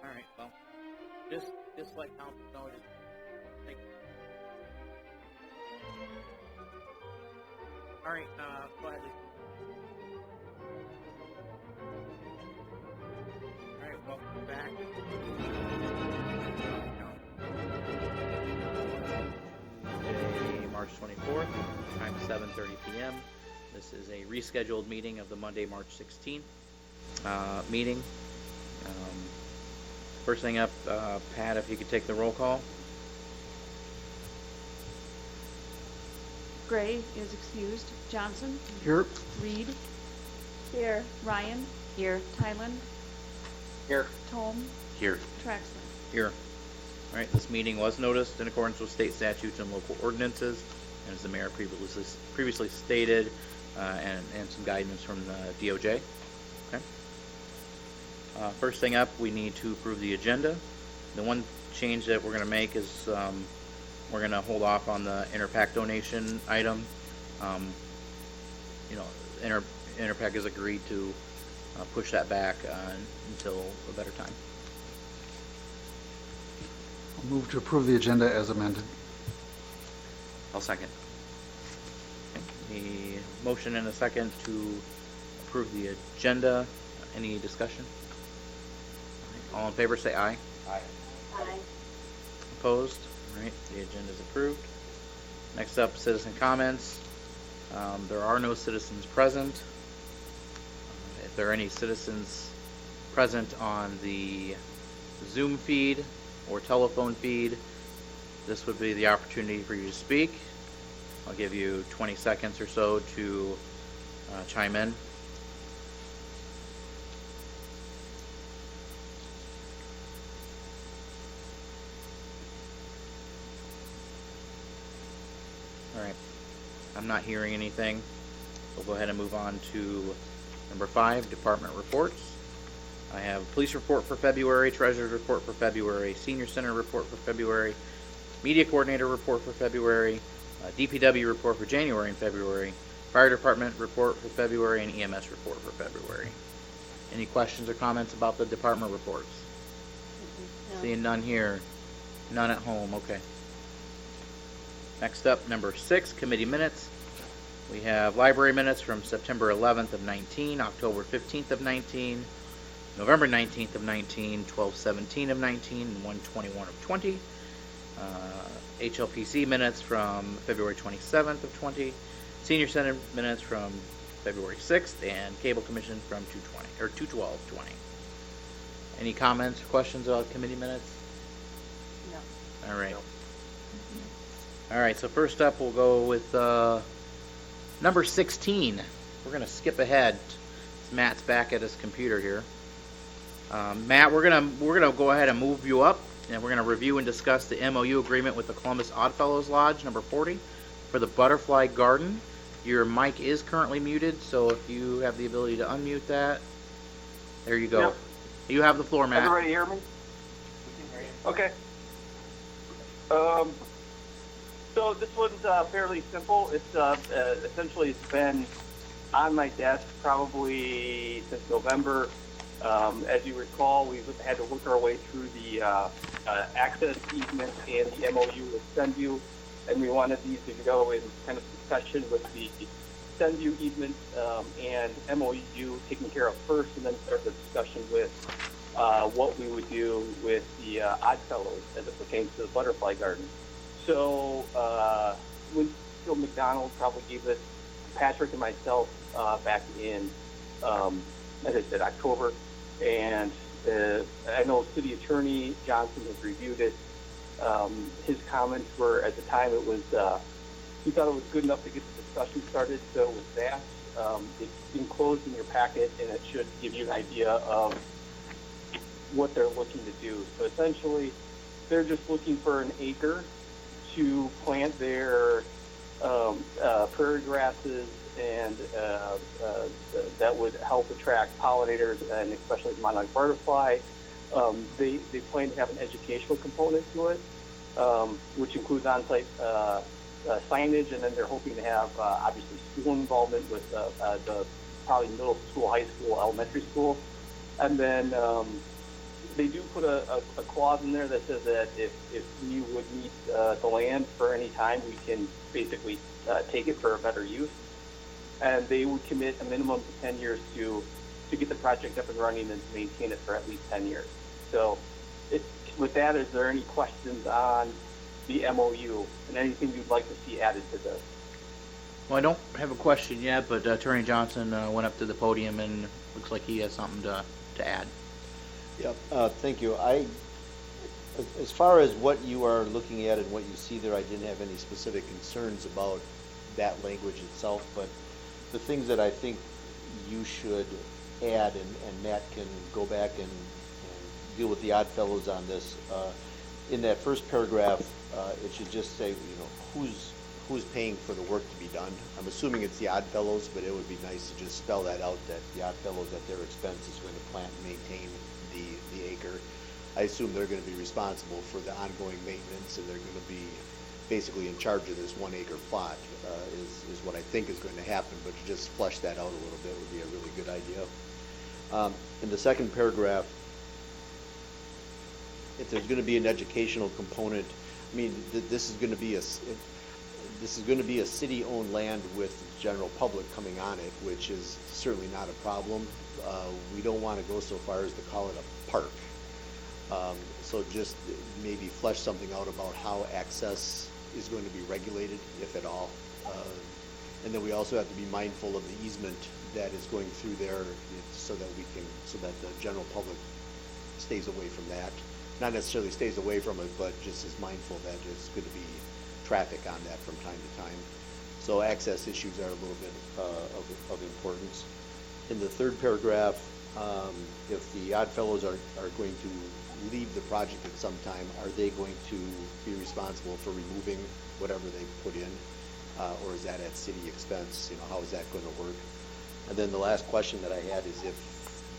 Alright, well, just like council know, just take. Alright, go ahead, Lisa. Alright, welcome back. Tuesday, March 24th, time 7:30 p.m. This is a rescheduled meeting of the Monday, March 16th meeting. First thing up, Pat, if you could take the roll call. Gray is excused. Johnson? Here. Reed? Here. Ryan? Here. Tylen? Here. Tome? Here. Traxler? Here. All right, this meeting was noticed in accordance with state statutes and local ordinances, and as the mayor previously stated, and some guidance from the DOJ. Okay. First thing up, we need to approve the agenda. The one change that we're going to make is we're going to hold off on the Interpac donation item. Interpac has agreed to push that back until a better time. I'll move to approve the agenda as amended. I'll second. Okay. The motion and a second to approve the agenda. Any discussion? All in favor, say aye. Aye. Aye. Opposed? All right, the agenda is approved. Next up, citizen comments. There are no citizens present. If there are any citizens present on the Zoom feed or telephone feed, this would be the opportunity for you to speak. I'll give you 20 seconds or so to chime in. All right, I'm not hearing anything. We'll go ahead and move on to number 5, department reports. I have police report for February, treasurer's report for February, senior center report for February, media coordinator report for February, DPW report for January and February, fire department report for February, and EMS report for February. Any questions or comments about the department reports? No. Seeing none here, none at home, okay. Next up, number 6, committee minutes. We have library minutes from September 11th of 19, October 15th of 19, November 19th of 19, 12/17 of 19, and 1/21 of 20. HLPC minutes from February 27th of 20, Senior Center minutes from February 6th, and Cable Commission from 2/12/20. Any comments or questions about committee minutes? No. All right. All right, so first up, we'll go with number 16. We're going to skip ahead. Matt's back at his computer here. Matt, we're gonna go ahead and move you up, and we're gonna review and discuss the MOU agreement with the Columbus Oddfellows Lodge, number 40, for the Butterfly Garden. Your mic is currently muted, so if you have the ability to unmute that, there you go. Yep. You have the floor, Matt. Everybody hear me? Okay. So this one's fairly simple. It's essentially it's been on my desk probably since November. As you recall, we've had to work our way through the access easement and the MOU with C.O.W, and we wanted these to go in kind of succession with the C.O.W easement and MOU taken care of first, and then start the discussion with what we would do with the Oddfellows as it pertains to the Butterfly Garden. So Winfield McDonald probably gave this to Patrick and myself back in, as I said, October. And I know City Attorney Johnson has reviewed it. His comments were, at the time, it was he thought it was good enough to get the discussion started. So with that, it's enclosed in your packet, and it should give you an idea of what they're looking to do. So essentially, they're just looking for an acre to plant their prairie grasses, and that would help attract pollinators, and especially the monarch butterfly. They plan to have an educational component to it, which includes on-site signage, and then they're hoping to have obviously school involvement with the probably middle school, high school, elementary school, and then they do put a clause in there that says that if we would need the land for any time, we can basically take it for a better use. And they would commit a minimum of 10 years to get the project up and running and to maintain it for at least 10 years. So with that, is there any questions on the MOU and anything you'd like to see added to this? Well, I don't have a question yet, but Attorney Johnson went up to the podium and looks like he has something to add. Yep, thank you. As far as what you are looking at and what you see there, I didn't have any specific concerns about that language itself, but the things that I think you should add, and Matt can go back and deal with the Oddfellows on this. In that first paragraph, it should just say, who's paying for the work to be done. I'm assuming it's the Oddfellows, but it would be nice to just spell that out, that the Oddfellows at their expense is going to plant and maintain the acre. I assume they're going to be responsible for the ongoing maintenance, and they're going to be basically in charge of this 1 acre plot, is what I think is going to happen, but to just flesh that out a little bit would be a really good idea. In the second paragraph, if there's going to be an educational component, I mean, this is going to be a city-owned land with the general public coming on it, which is certainly not a problem. We don't want to go so far as to call it a park. So just maybe flesh something out about how access is going to be regulated, if at all. And then we also have to be mindful of the easement that is going through there, so that the general public stays away from that. Not necessarily stays away from it, but just is mindful that there's going to be traffic on that from time to time. So access issues are a little bit of importance. In the third paragraph, if the Oddfellows are going to leave the project at some time, are they going to be responsible for removing whatever they put in, or is that at city expense? How is that going to work? And then the last question that I had is if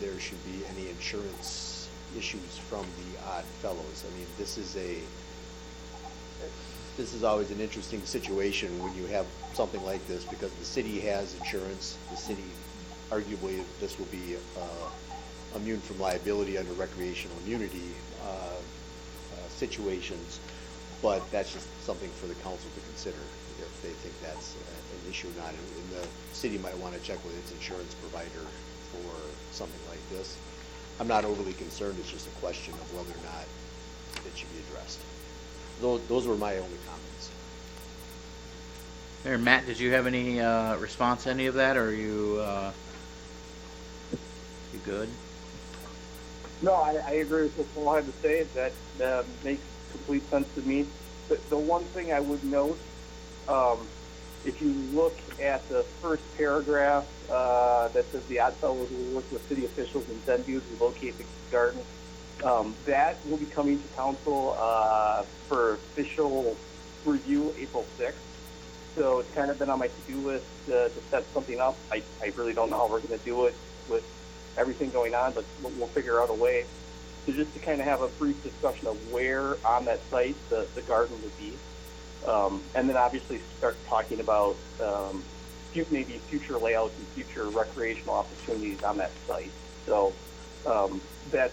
there should be any insurance issues from the Oddfellows. I mean, this is always an interesting situation when you have something like this, because the city has insurance. The city, arguably, this will be immune from liability under recreational immunity situations, but that's just something for the council to consider if they think that's an issue or not. And the city might want to check with its insurance provider for something like this. I'm not overly concerned. It's just a question of whether or not it should be addressed. Those were my only comments. There, Matt, did you have any response to any of that, or are you you good? No, I agree with what Paul had to say. That makes complete sense to me. The one thing I would note, if you look at the first paragraph that says the Oddfellows will work with city officials in Zenview to locate the garden, that will be coming to council for official review April 6th. So it's kind of been on my to-do list to set something up. I really don't know how we're going to do it with everything going on, but we'll figure out a way. So just to kind of have a brief discussion of where on that site the garden would be. And then obviously start talking about maybe future layouts and future recreational opportunities on that site. So that's,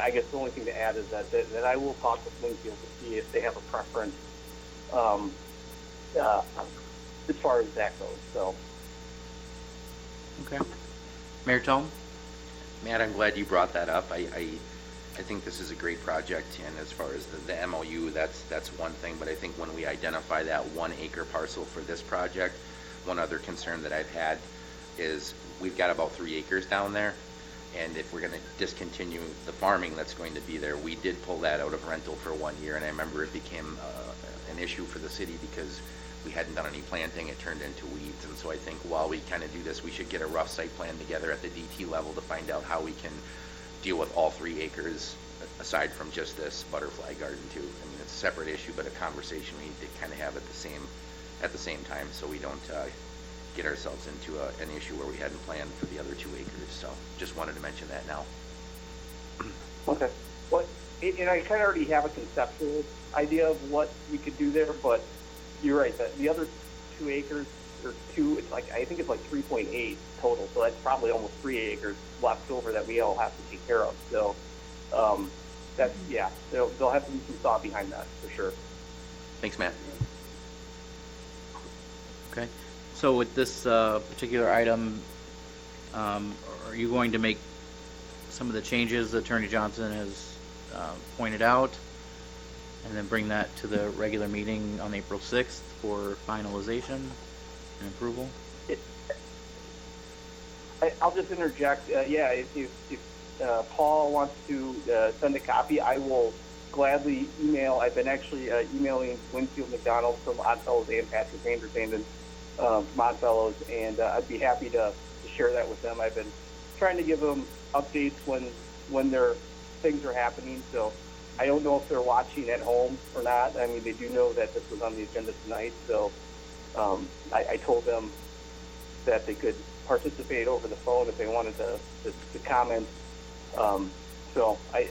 I guess the only thing to add is that I will talk with Linfield to see if they have a preference as far as that goes. So. Okay. Mayor Tome? Matt, I'm glad you brought that up. I think this is a great project, and as far as the MOU, that's one thing, but I think when we identify that 1 acre parcel for this project, one other concern that I've had is we've got about 3 acres down there, and if we're going to discontinue the farming that's going to be there, we did pull that out of rental for 1 year, and I remember it became an issue for the city because we hadn't done any planting. It turned into weeds, and so I think while we kind of do this, we should get a rough site plan together at the DT level to find out how we can deal with all 3 acres aside from just this butterfly garden too. I mean, it's a separate issue, but a conversation we need to kind of have at the same time, so we don't get ourselves into an issue where we hadn't planned for the other 2 acres. So just wanted to mention that now. Okay. Well, and I kind of already have a conceptual idea of what we could do there, but you're right. The other 2 acres or 2, it's like, I think it's like 3.8 total. So that's probably almost 3 acres left over that we all have to take care of. So that's, yeah, there'll have to be some thought behind that for sure. Thanks, Matt. Okay. So with this particular item, are you going to make some of the changes Attorney Johnson has pointed out, and then bring that to the regular meeting on April 6th for finalization and approval? I'll just interject. Yeah, if Paul wants to send a copy, I will gladly email. I've been actually emailing Winfield McDonald from Oddfellows and Patrick Anderson from Oddfellows, and I'd be happy to share that with them. I've been trying to give them updates when their things are happening. So I don't know if they're watching at home or not. I mean, they do know that this was on the agenda tonight. So I told them that they could participate over the phone if they wanted to comment. So I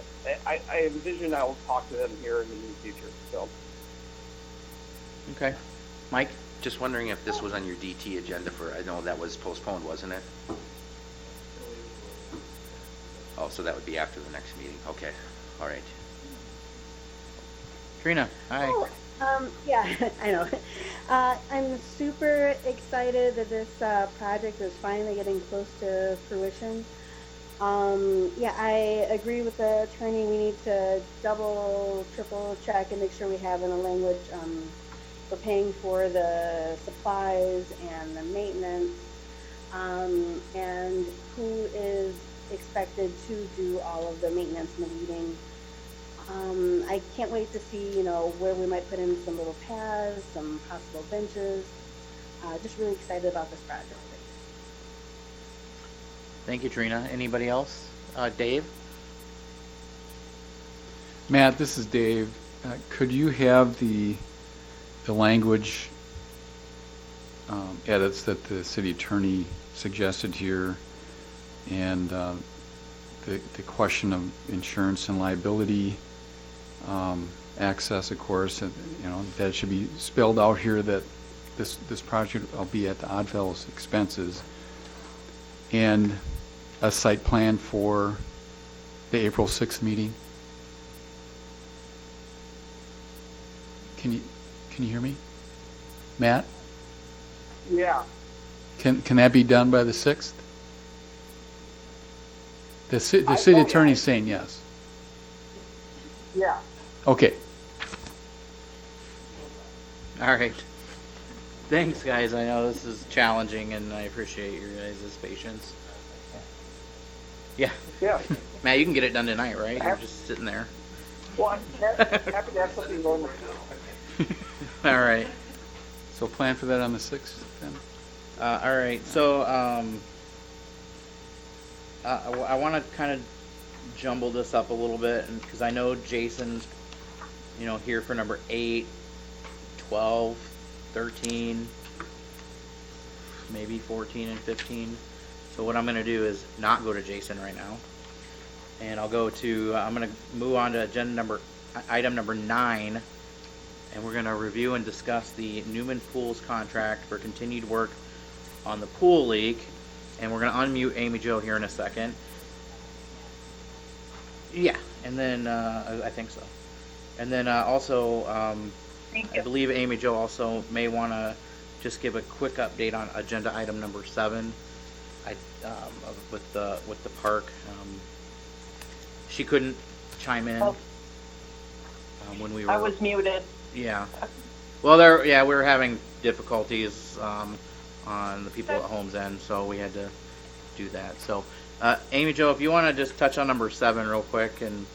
envision I will talk to them here in the near future. So. Okay. Mike? Just wondering if this was on your DT agenda for, I know that was postponed, wasn't it? Oh, so that would be after the next meeting. Okay. All right. Trina, hi. Oh, yeah, I know. I'm super excited that this project is finally getting close to fruition. Yeah, I agree with the attorney. We need to double, triple check and make sure we have in the language we're paying for the supplies and the maintenance, and who is expected to do all of the maintenance and the weeding. I can't wait to see, where we might put in some little paths, some possible benches. Just really excited about this project. Thank you, Trina. Anybody else? Dave? Matt, this is Dave. Could you have the language edits that the city attorney suggested here, and the question of insurance and liability, access, of course, and, that should be spelled out here that this project will be at the Oddfellows expenses, and a site plan for the April 6th meeting. Can you hear me, Matt? Yeah. Can that be done by the 6th? The city attorney's saying yes. Yeah. Okay. All right. Thanks, guys. I know this is challenging, and I appreciate your guys' patience. Yeah. Yeah. Matt, you can get it done tonight, right? You're just sitting there. Well, I'm happy to have something going. All right. So plan for that on the 6th, then? All right. So I want to kind of jumble this up a little bit, because I know Jason's, here for number 8, 12, 13, maybe 14 and 15. So what I'm going to do is not go to Jason right now, and I'm going to move on to item number 9, and we're going to review and discuss the Newman Pools contract for continued work on the pool leak, and we're going to unmute Amy Jo here in a second. Yeah, and then I think so. And then also, I believe Amy Jo also may want to just give a quick update on agenda item number 7. With the park. She couldn't chime in when we were. I was muted. Yeah. Well, we were having difficulties on the people at home's end, so we had to do that. So, Amy Jo, if you want to just touch on number 7 real quick, and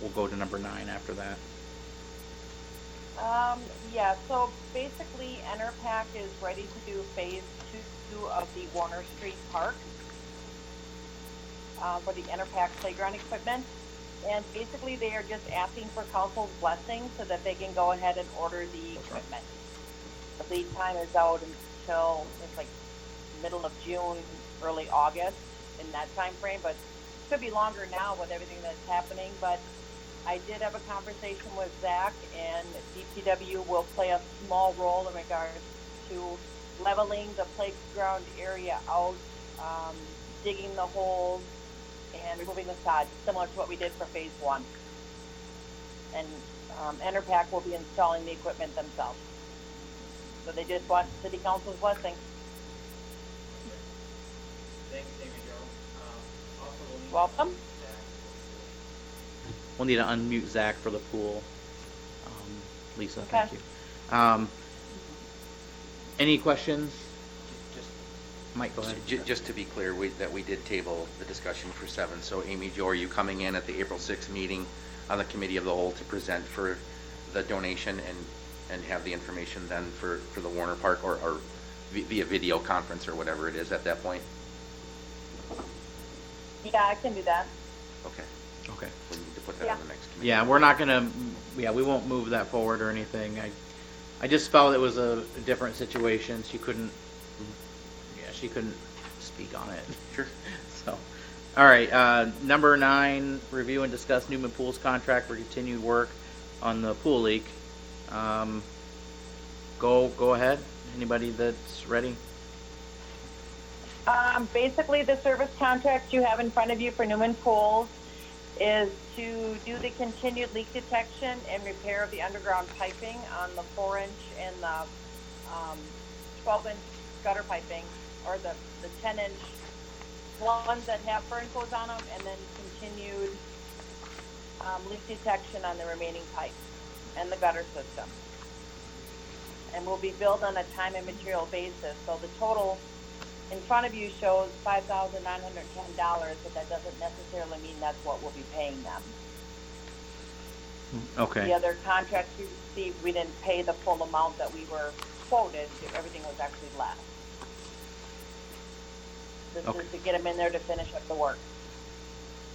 we'll go to number 9 after that. Yeah, so basically EnerPac is ready to do phase 2 of the Warner Street Park for the EnerPac playground equipment. And basically they are just asking for council's blessing so that they can go ahead and order the equipment. The lead time is out until it's like middle of June, early August in that time frame, but it could be longer now with everything that's happening. But I did have a conversation with Zach, and DPW will play a small role in regards to leveling the playground area out, digging the holes, and removing the sod, similar to what we did for phase 1. And EnerPac will be installing the equipment themselves. So they just want City Council's blessing. Thanks, Amy Jo. Welcome. We'll need to unmute Zach for the pool. Lisa, Okay. thank you. Any questions? Mike, go ahead. Just to be clear, that we did table the discussion for 7. So Amy Jo, are you coming in at the April 6th meeting on the committee of the whole to present for the donation and have the information then for the Warner Park, or via video conference or whatever it is at that point? Yeah, I can do that. Okay. Okay. We need to put that on the next committee. Yeah, we're not gonna. Yeah, we won't move that forward or anything. I just felt it was a different situation. She couldn't. Yeah, she couldn't speak on it. Sure. So, all right. Number 9, review and discuss Newman Pools contract for continued work on the pool leak. Go ahead. Anybody that's ready? Basically, the service contract you have in front of you for Newman Pools is to do the continued leak detection and repair of the underground piping on the 4-inch and the 12-inch gutter piping, or the 10-inch ones that have burn codes on them, and then continued leak detection on the remaining pipes and the gutter system. And will be billed on a time and material basis. So the total in front of you shows $5,910, but that doesn't necessarily mean that's what we'll be paying them. Okay. The other contracts we received, we didn't pay the full amount that we were quoted. Everything was actually less. This is to get them in there to finish up the work.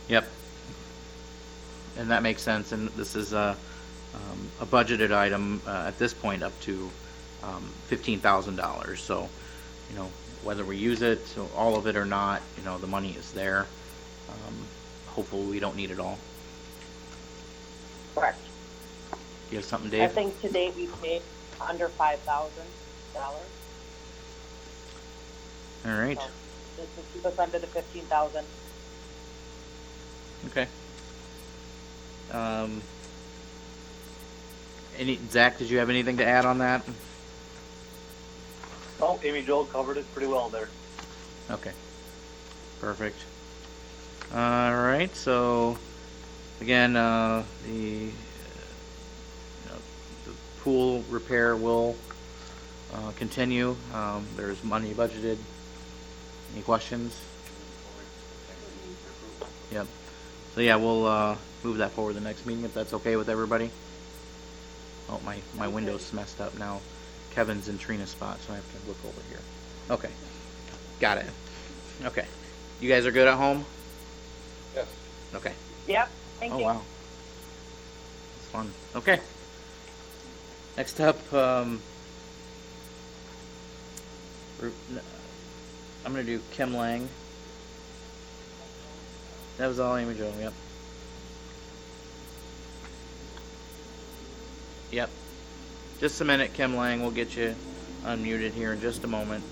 Yep. And that makes sense. And this is a budgeted item at this point up to $15,000. So, whether we use it, all of it or not, the money is there. Hopefully we don't need it all. Correct. Do you have something, Dave? I think to date we paid under $5,000. All right. So this will keep us under the $15,000. Okay. Zach, did you have anything to add on that? Oh, Amy Jo covered it pretty well there. Okay. Perfect. All right. So, again, the pool repair will continue. There's money budgeted. Any questions? Yep. So yeah, we'll move that forward the next meeting if that's okay with everybody. Oh, my window's messed up now. Kevin's in Trina's spot, so I have to look over here. Okay. Got it. Okay. You guys are good at home? Yes. Okay. Yep, thank Oh, you. wow. It's fun. Okay. Next up, I'm going to do Kim Lang. That was all Amy Jo, yep. Yep. Just a minute, Kim Lang. We'll get you unmuted here in just a moment.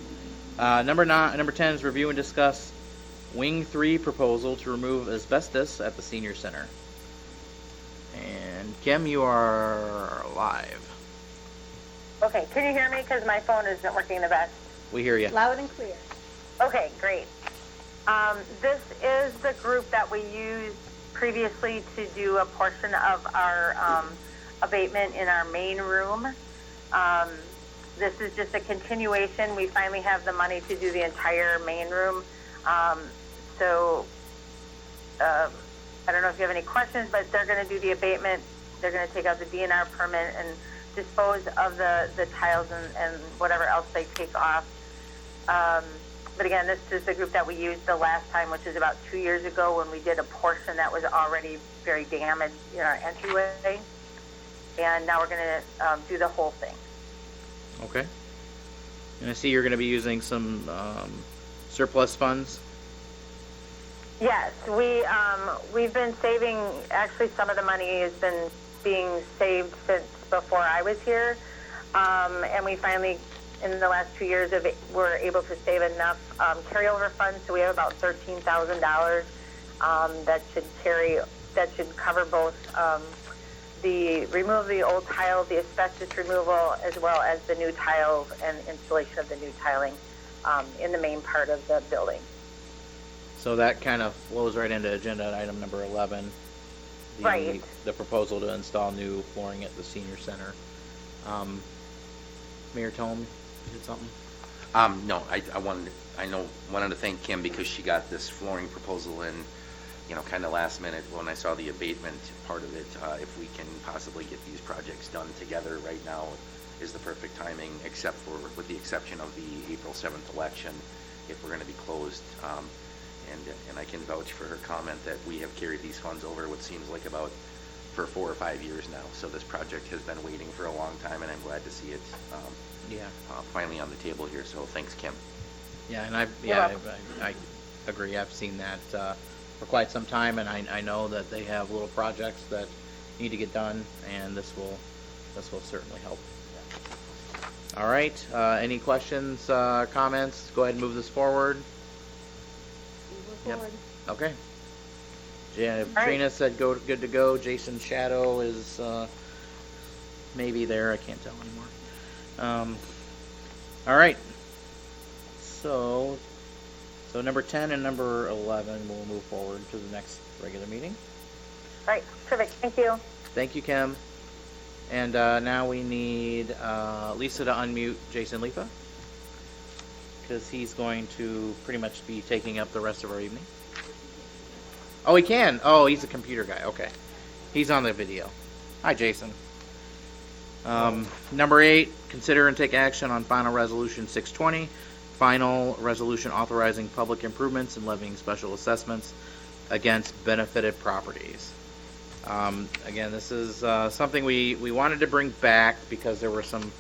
Number 10 is review and discuss Wing 3 proposal to remove asbestos at the senior center. And Kim, you are live. Okay, can you hear me? Because my phone isn't working the best. We hear you. Loud and clear. Okay, great. This is the group that we used previously to do a portion of our abatement in our main room. This is just a continuation. We finally have the money to do the entire main room. So I don't know if you have any questions, but they're going to do the abatement. They're going to take out the DNR permit and dispose of the tiles and whatever else they take off. But again, this is the group that we used the last time, which is about 2 years ago when we did a portion that was already very damaged in our entryway. And now we're going to do the whole thing. Okay. And I see you're going to be using some surplus funds. Yes, we've been saving. Actually, some of the money has been being saved since before I was here, and we finally, in the last 2 years, were able to save enough carryover funds. So we have about $13,000 that should cover both the removal of the old tile, the asbestos removal, as well as the new tiles and installation of the new tiling in the main part of the building. So that kind of flows right into agenda item number 11. Right. The proposal to install new flooring at the senior center. Mayor Tome, you did something? No, I wanted to thank Kim because she got this flooring proposal in, kind of last minute when I saw the abatement part of it. If we can possibly get these projects done together right now is the perfect timing, with the exception of the April 7th election, if we're going to be closed. And I can vouch for her comment that we have carried these funds over what seems like for 4 or 5 years now. So this project has been waiting for a long time, and I'm glad to see it finally on the table here. So thanks, Kim. Yeah, and I agree. I've seen that for quite some time, and I know that they have little projects that need to get done, and this will certainly help. All right. Any questions, comments? Go ahead and move this forward. Yep. Okay. Yeah, Trina said good to go. Jason's shadow is maybe there. I can't tell anymore. All right. So number 10 and number 11 will move forward to the next regular meeting. All right. Terrific. Thank you. Thank you, Kim. And now we need Lisa to unmute Jason Lipa, because he's going to pretty much be taking up the rest of our evening. Oh, he can. Oh, he's a computer guy. Okay. He's on the video. Hi, Jason. Number 8, consider and take action on final resolution 620, final resolution authorizing public improvements and levying special assessments against benefited properties. Again, this is something we wanted to bring back because there were some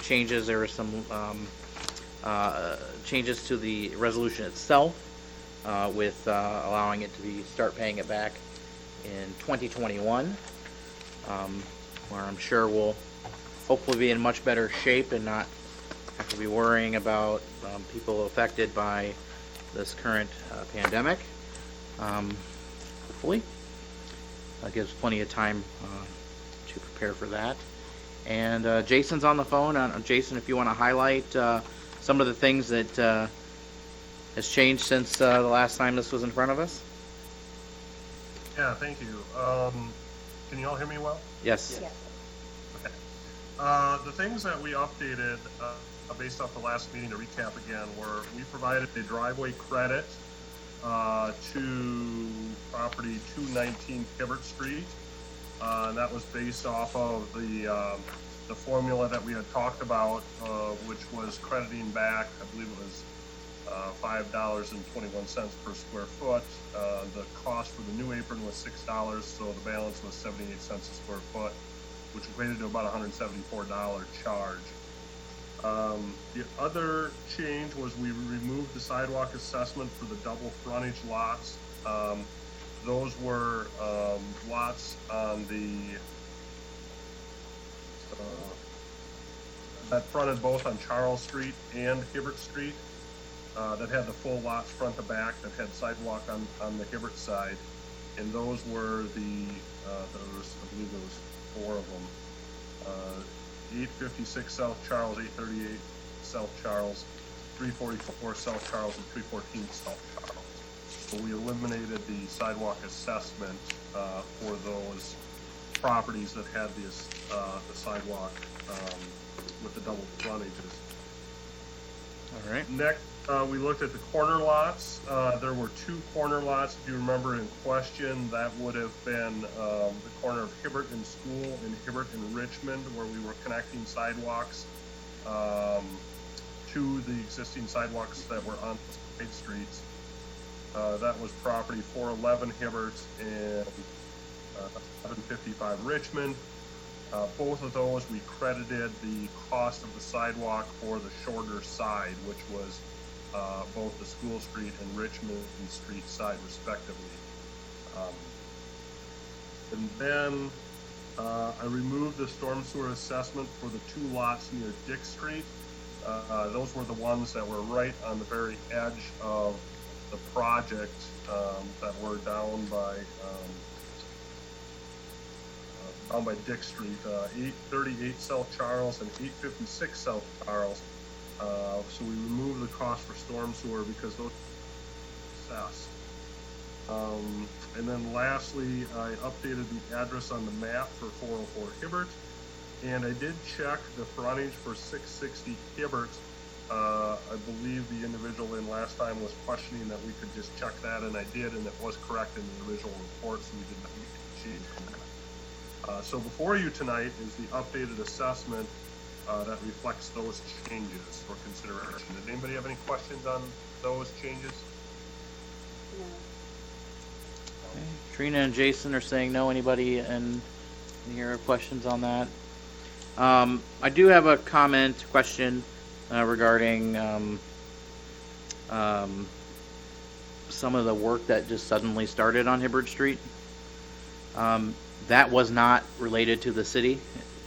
changes. There were some changes to the resolution itself, with allowing it to start paying it back in 2021, where I'm sure we'll hopefully be in much better shape and not have to be worrying about people affected by this current pandemic. Hopefully, that gives plenty of time to prepare for that. And Jason's on the phone. Jason, if you want to highlight some of the things that has changed since the last time this was in front of us? Yeah, thank you. Can you all hear me well? Yes. Okay. The things that we updated based off the last meeting, to recap again, were we provided a driveway credit to property 219 Hibbert Street. And that was based off of the formula that we had talked about, which was crediting back, I believe it was $5.21 per square foot. The cost for the new apron was $6, so the balance was 78 cents a square foot, which equated to about $174 charge. The other change was we removed the sidewalk assessment for the double frontage lots. Those were lots on that fronted both on Charles Street and Hibbert Street, that had the full lots front to back, that had sidewalk on the Hibbert side. And those were I believe there was 4 of them. 856 South Charles, 838 South Charles, 344 South Charles, and 314 South Charles. So we eliminated the sidewalk assessment for those properties that had the sidewalk with the double frontages. All right. Next, we looked at the corner lots. There were 2 corner lots, if you remember in question. That would have been the corner of Hibbert and School and Hibbert and Richmond, where we were connecting sidewalks to the existing sidewalks that were on side streets. That was property 411 Hibbert and 755 Richmond. Both of those we credited the cost of the sidewalk for the shorter side, which was both the School Street and Richmond Street side respectively. And then I removed the storm sewer assessment for the 2 lots near Dick Street. Those were the ones that were right on the very edge of the project, that were down by Dick Street, 838 South Charles and 856 South Charles. So we removed the cost for storm sewer because those are assessed. And then lastly, I updated the address on the map for 404 Hibbert, and I did check the frontage for 660 Hibbert. I believe the individual in last time was questioning that we could just check that, and I did, and it was correct in the original report, so we did not make a change from that. So before you tonight is the updated assessment that reflects those changes for consideration. Did anybody have any questions on those changes? No. Okay. Trina and Jason are saying no. Anybody in here have questions on that? I do have a question regarding some of the work that just suddenly started on Hibbert Street. That was not related to the city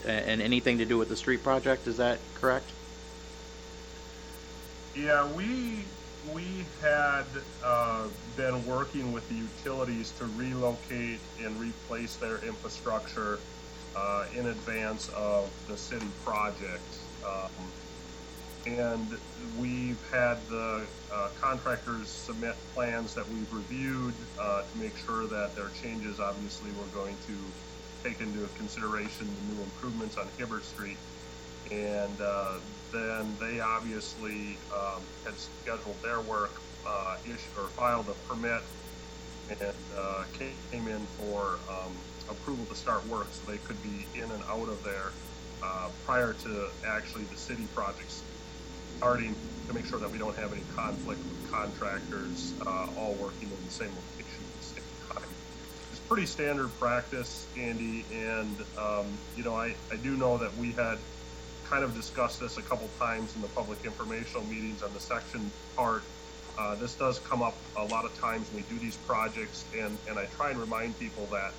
and anything to do with the street project. Is that correct? Yeah, we had been working with the utilities to relocate and replace their infrastructure in advance of the city project. And we've had the contractors submit plans that we've reviewed to make sure that their changes obviously were going to take into consideration the new improvements on Hibbert Street. And then they obviously had scheduled their work, or filed a permit, and came in for approval to start work, so they could be in and out of there prior to actually the city projects starting, to make sure that we don't have any conflict with contractors all working in the same location at the same time. It's pretty standard practice, Andy, and I do know that we had kind of discussed this a couple times in the public informational meetings on the section part. This does come up a lot of times when we do these projects, and I try and remind people that,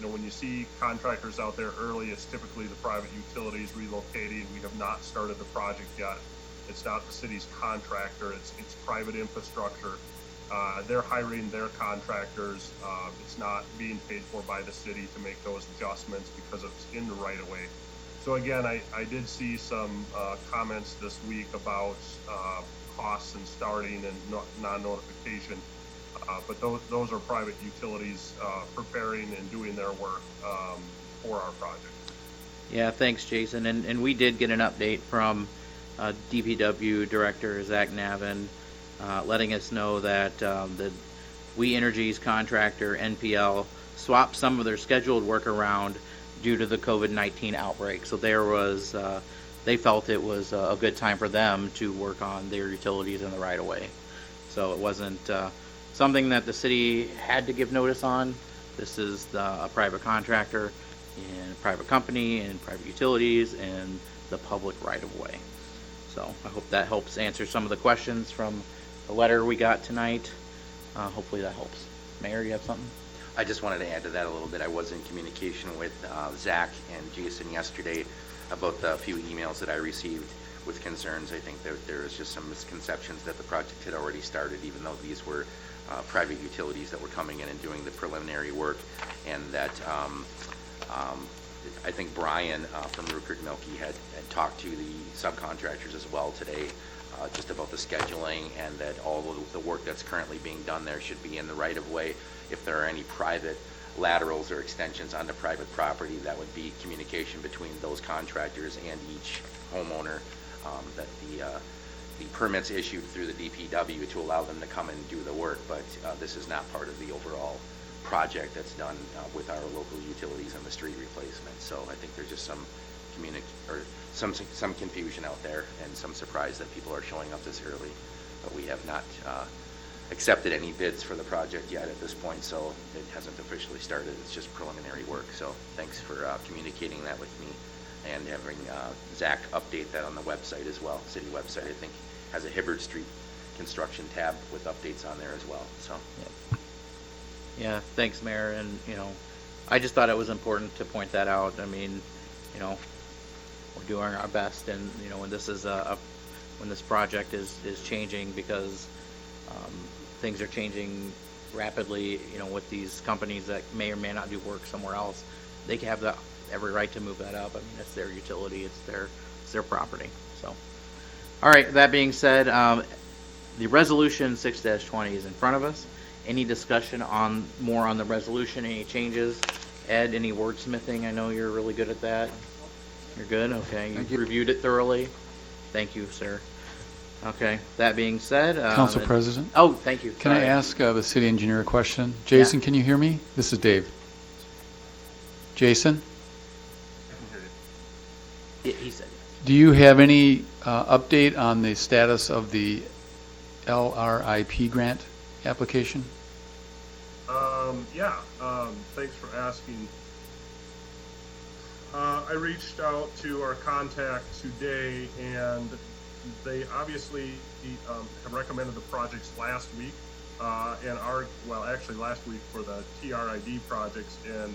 when you see contractors out there early, it's typically the private utilities relocating. We have not started the project yet. It's not the city's contractor, it's private infrastructure. They're hiring their contractors. It's not being paid for by the city to make those adjustments because it's in the right of way. So again, I did see some comments this week about costs and starting and non-notification, but those are private utilities preparing and doing their work for our project. Yeah, thanks, Jason. And we did get an update from DPW Director Zach Navin, letting us know that the We Energy's contractor, NPL, swapped some of their scheduled work around due to the COVID-19 outbreak. So there was, they felt it was a good time for them to work on their utilities in the right of way. So it wasn't something that the city had to give notice on. This is a private contractor and a private company and private utilities and the public right of way. So I hope that helps answer some of the questions from the letter we got tonight. Hopefully that helps. Mayor, you have something? I just wanted to add to that a little bit. I was in communication with Zach and Jason yesterday about the few emails that I received with concerns. I think there is just some misconceptions that the project had already started, even though these were private utilities that were coming in and doing the preliminary work, and that I think Brian from Rupert Milky had talked to the subcontractors as well today, just about the scheduling, and that all of the work that's currently being done there should be in the right of way. If there are any private laterals or extensions onto private property, that would be communication between those contractors and each homeowner, that the permits issued through the DPW to allow them to come and do the work, but this is not part of the overall project that's done with our local utilities and the street replacement. So I think there's just some confusion out there and some surprise that people are showing up this early, but we have not accepted any bids for the project yet at this point, so it hasn't officially started. It's just preliminary work. So thanks for communicating that with me and having Zach update that on the website as well. City website, I think, has a Hibbard Street construction tab with updates on there as well. So. Yep. Yeah, thanks, Mayor. And, I just thought it was important to point that out. I mean, we're doing our best, and, when this is when this project is changing, because things are changing rapidly, with these companies that may or may not do work somewhere else, they can have every right to move that up. I mean, it's their utility, it's their property. So, all right, that being said, the resolution 6-20 is in front of us. Any discussion more on the resolution? Any changes? Ed, any wordsmithing? I know you're really good at that. You're good? Okay. You reviewed it thoroughly? Thank you, sir. Okay. That being said... Council President? Oh, thank you. Can I ask the city engineer a question? Jason, Can you hear me? This is Dave. Jason? I can hear you. He said yes. Do you have any update on the status of the LRIP grant application? Thanks for asking. I reached out to our contact today, and they obviously have recommended the projects last week, actually last week for the TRID projects, and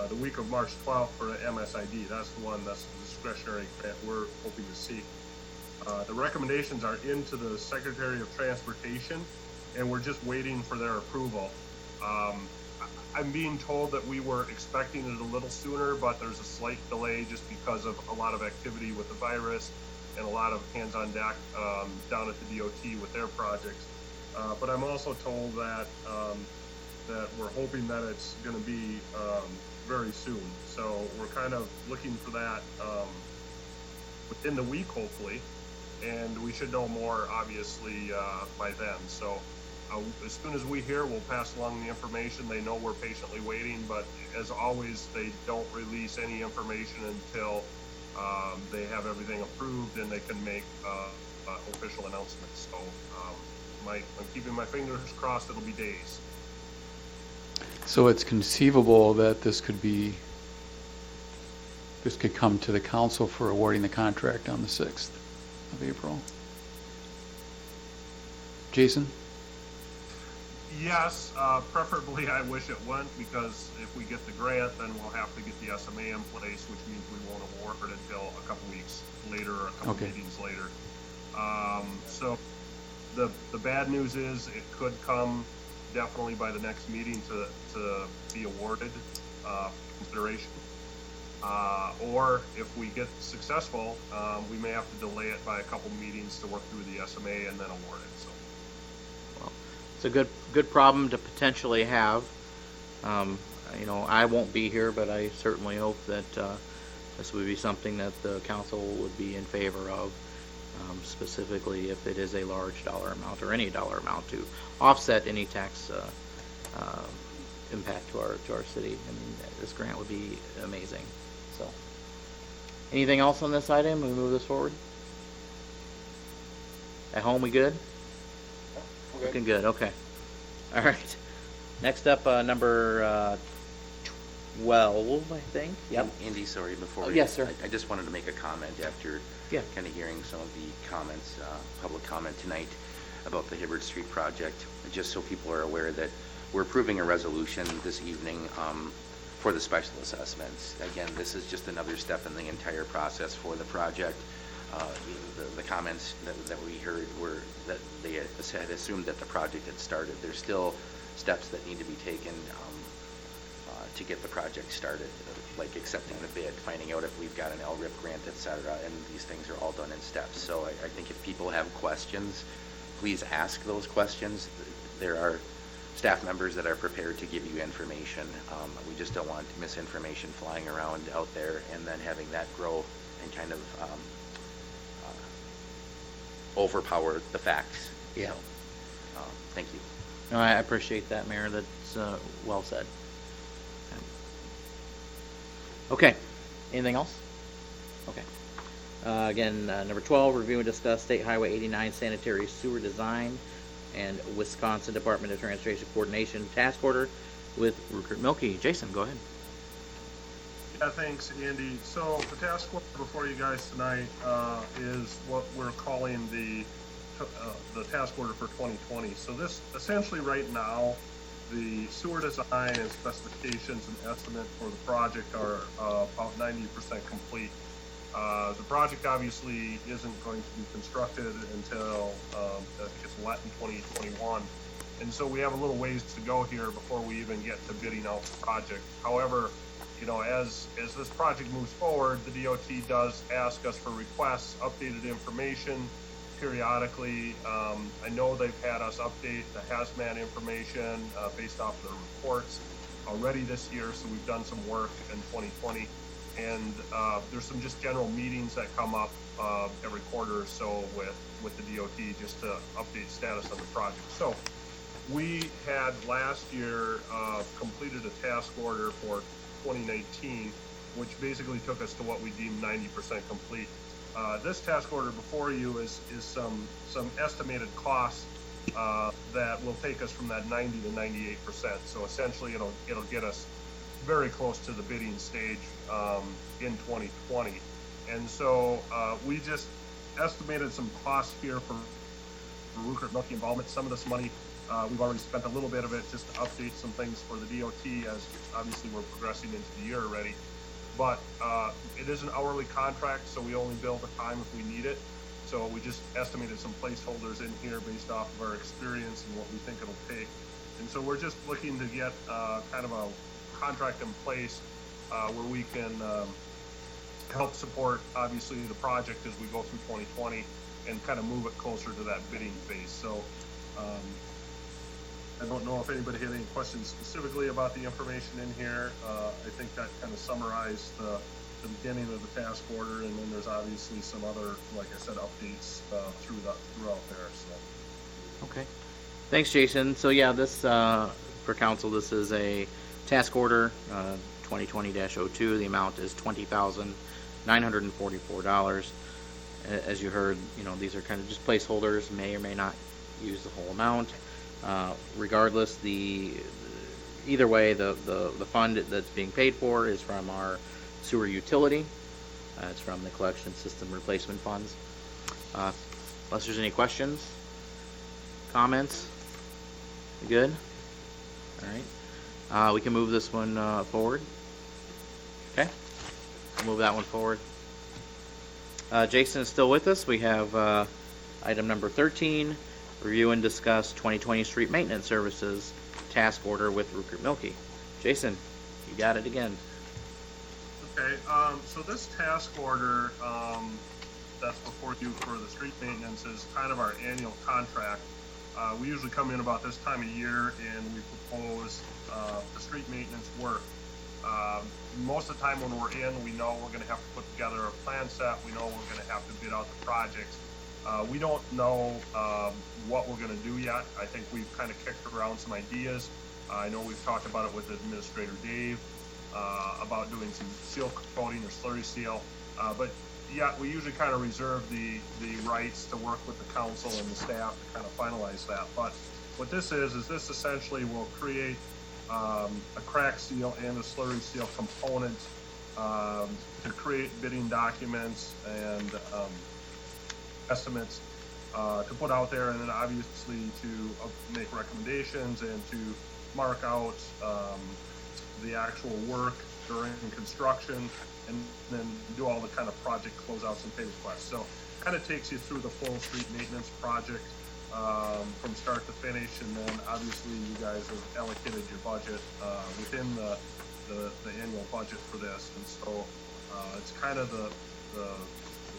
the week of March 12th for the MSID. That's the discretionary grant we're hoping to see. The recommendations are into the Secretary of Transportation, and we're just waiting for their approval. I'm being told that we were expecting it a little sooner, but there's a slight delay just because of a lot of activity with the virus and a lot of hands on deck down at the DOT with their projects. But I'm also told that that we're hoping that it's going to be very soon. So we're kind of looking for that within the week, hopefully, and we should know more, obviously, by then. So as soon as we hear, we'll pass along the information. They know we're patiently waiting, but as always, they don't release any information until they have everything approved and they can make official announcements. So I'm keeping my fingers crossed. It'll be days. So it's conceivable that this could come to the council for awarding the contract on the 6th of April. Jason? Yes, preferably I wish it went, because if we get the grant, then we'll have to get the SMA in place, which means we won't award it until a couple weeks later or a couple meetings later. So the bad news is it could come definitely by the next meeting to be awarded consideration. Or if we get successful, we may have to delay it by a couple meetings to work through the SMA and then award it. So. Well, it's a good problem to potentially have. I won't be here, but I certainly hope that this would be something that the council would be in favor of, specifically if it is a large dollar amount or any dollar amount to offset any tax impact to our city. I mean, this grant would be amazing. So, anything else on this item? We move this forward. At home, we good? Okay. Looking good. Okay. All right. Next up, number 12, I think. Yep. Andy, sorry, before Yes, sir. I just wanted to make a comment after kind of hearing some of the comments, public comment tonight about the Hibbert Street project, just so people are aware that we're approving a resolution this evening for the special assessments. Again, this is just another step in the entire process for the project. The comments that we heard were that they had assumed that the project had started. There's still steps that need to be taken to get the project started, like accepting the bid, finding out if we've got an LRIP grant, etc. And these things are all done in steps. So I think if people have questions, please ask those questions. There are staff members that are prepared to give you information. We just don't want misinformation flying around out there and then having that grow and kind of overpower the facts. Yeah. So, thank you. No, I appreciate that, Mayor. That's well said. Okay. Anything else? Okay. Again, number 12, review and discuss State Highway 89 sanitary sewer design and Wisconsin Department of Transportation Coordination task order with Rupert Milky. Jason, go ahead. Yeah, thanks, Andy. So the task order before you guys tonight is what we're calling the task order for 2020. So this essentially right now, the sewer design and specifications and estimate for the project are about 90% complete. The project obviously isn't going to be constructed until I think it's let in 2021. And so we have a little ways to go here before we even get to bidding out the project. However, you know, as this project moves forward, the DOT does ask us for requests, updated information periodically. I know they've had us update the hazmat information based off of the reports already this year, so we've done some work in 2020. And there's some just general meetings that come up every quarter or so with the DOT just to update status on the project. So we had last year completed a task order for 2019, which basically took us to what we deemed 90% complete. This task order before you is some estimated costs that will take us from that 90 to 98%. So essentially, it'll get us very close to the bidding stage in 2020. And so we just estimated some costs here for Rupert Milky involvement. Some of this money, we've already spent a little bit of it just to update some things for the DOT, as obviously we're progressing into the year already. But it is an hourly contract, so we only bill the time if we need it. So we just estimated some placeholders in here based off of our experience and what we think it'll take. And so we're just looking to get kind of a contract in place where we can help support, obviously, the project as we go through 2020 and kind of move it closer to that bidding phase. So I don't know if anybody had any questions specifically about the information in here. I think that kind of summarized the beginning of the task order, and then there's obviously some other, like I said, updates throughout there. So. Okay. Thanks, Jason. So yeah, this for council, this is a task order 2020-02. The amount is $20,944. As you heard, these are kind of just placeholders. May or may not use the whole amount. Regardless, either way, the fund that's being paid for is from our sewer utility. It's from the collection system replacement funds. Unless there's any questions, comments, you good? All right. We can move this one forward. Okay. We'll move that one forward. Jason is still with us. We have item number 13. Review and discuss 2020 street maintenance services task order with Rupert Milky. Jason, you got it again. Okay, so this task order that's before you for the street maintenance is kind of our annual contract. We usually come in about this time of year and we propose the street maintenance work Most of the time when we're in, we know we're going to have to put together a plan set. We know we're going to have to bid out the projects. We don't know what we're going to do yet. I think we've kind of kicked around some ideas. I know we've talked about it with Administrator Dave about doing some seal coating or slurry seal. But yeah, we usually kind of reserve the rights to work with the council and the staff to kind of finalize that. But what this is this essentially will create a crack seal and a slurry seal component to create bidding documents and estimates to put out there, and then obviously to make recommendations and to mark out the actual work during construction, and then do all the kind of project closeouts and pay requests. So kind of takes you through the full street maintenance project from start to finish, and then obviously you guys have allocated your budget within the annual budget for this, and so it's kind of the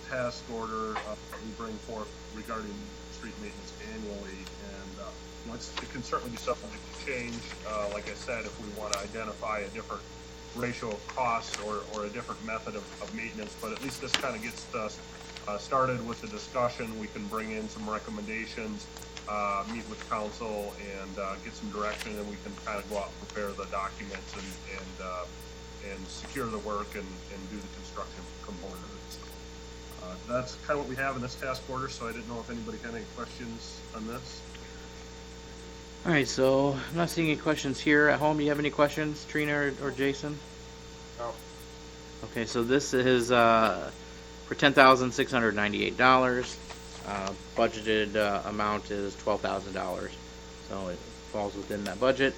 task order we bring forth regarding street maintenance annually, and it can certainly be subject to change. Like I said, if we want to identify a different ratio of costs or a different method of maintenance, but at least this kind of gets us started with the discussion. We can bring in some recommendations, meet with council, and get some direction, and we can kind of go out and prepare the documents and secure the work and do the construction component of it. So, that's kind of what we have in this task order, so I didn't know if anybody had any questions on this. All right, so I'm not seeing any questions here at home. Do you have any questions, Trina or Jason? No. Okay, so this is for $10,698. Budgeted amount is $12,000, so it falls within that budget.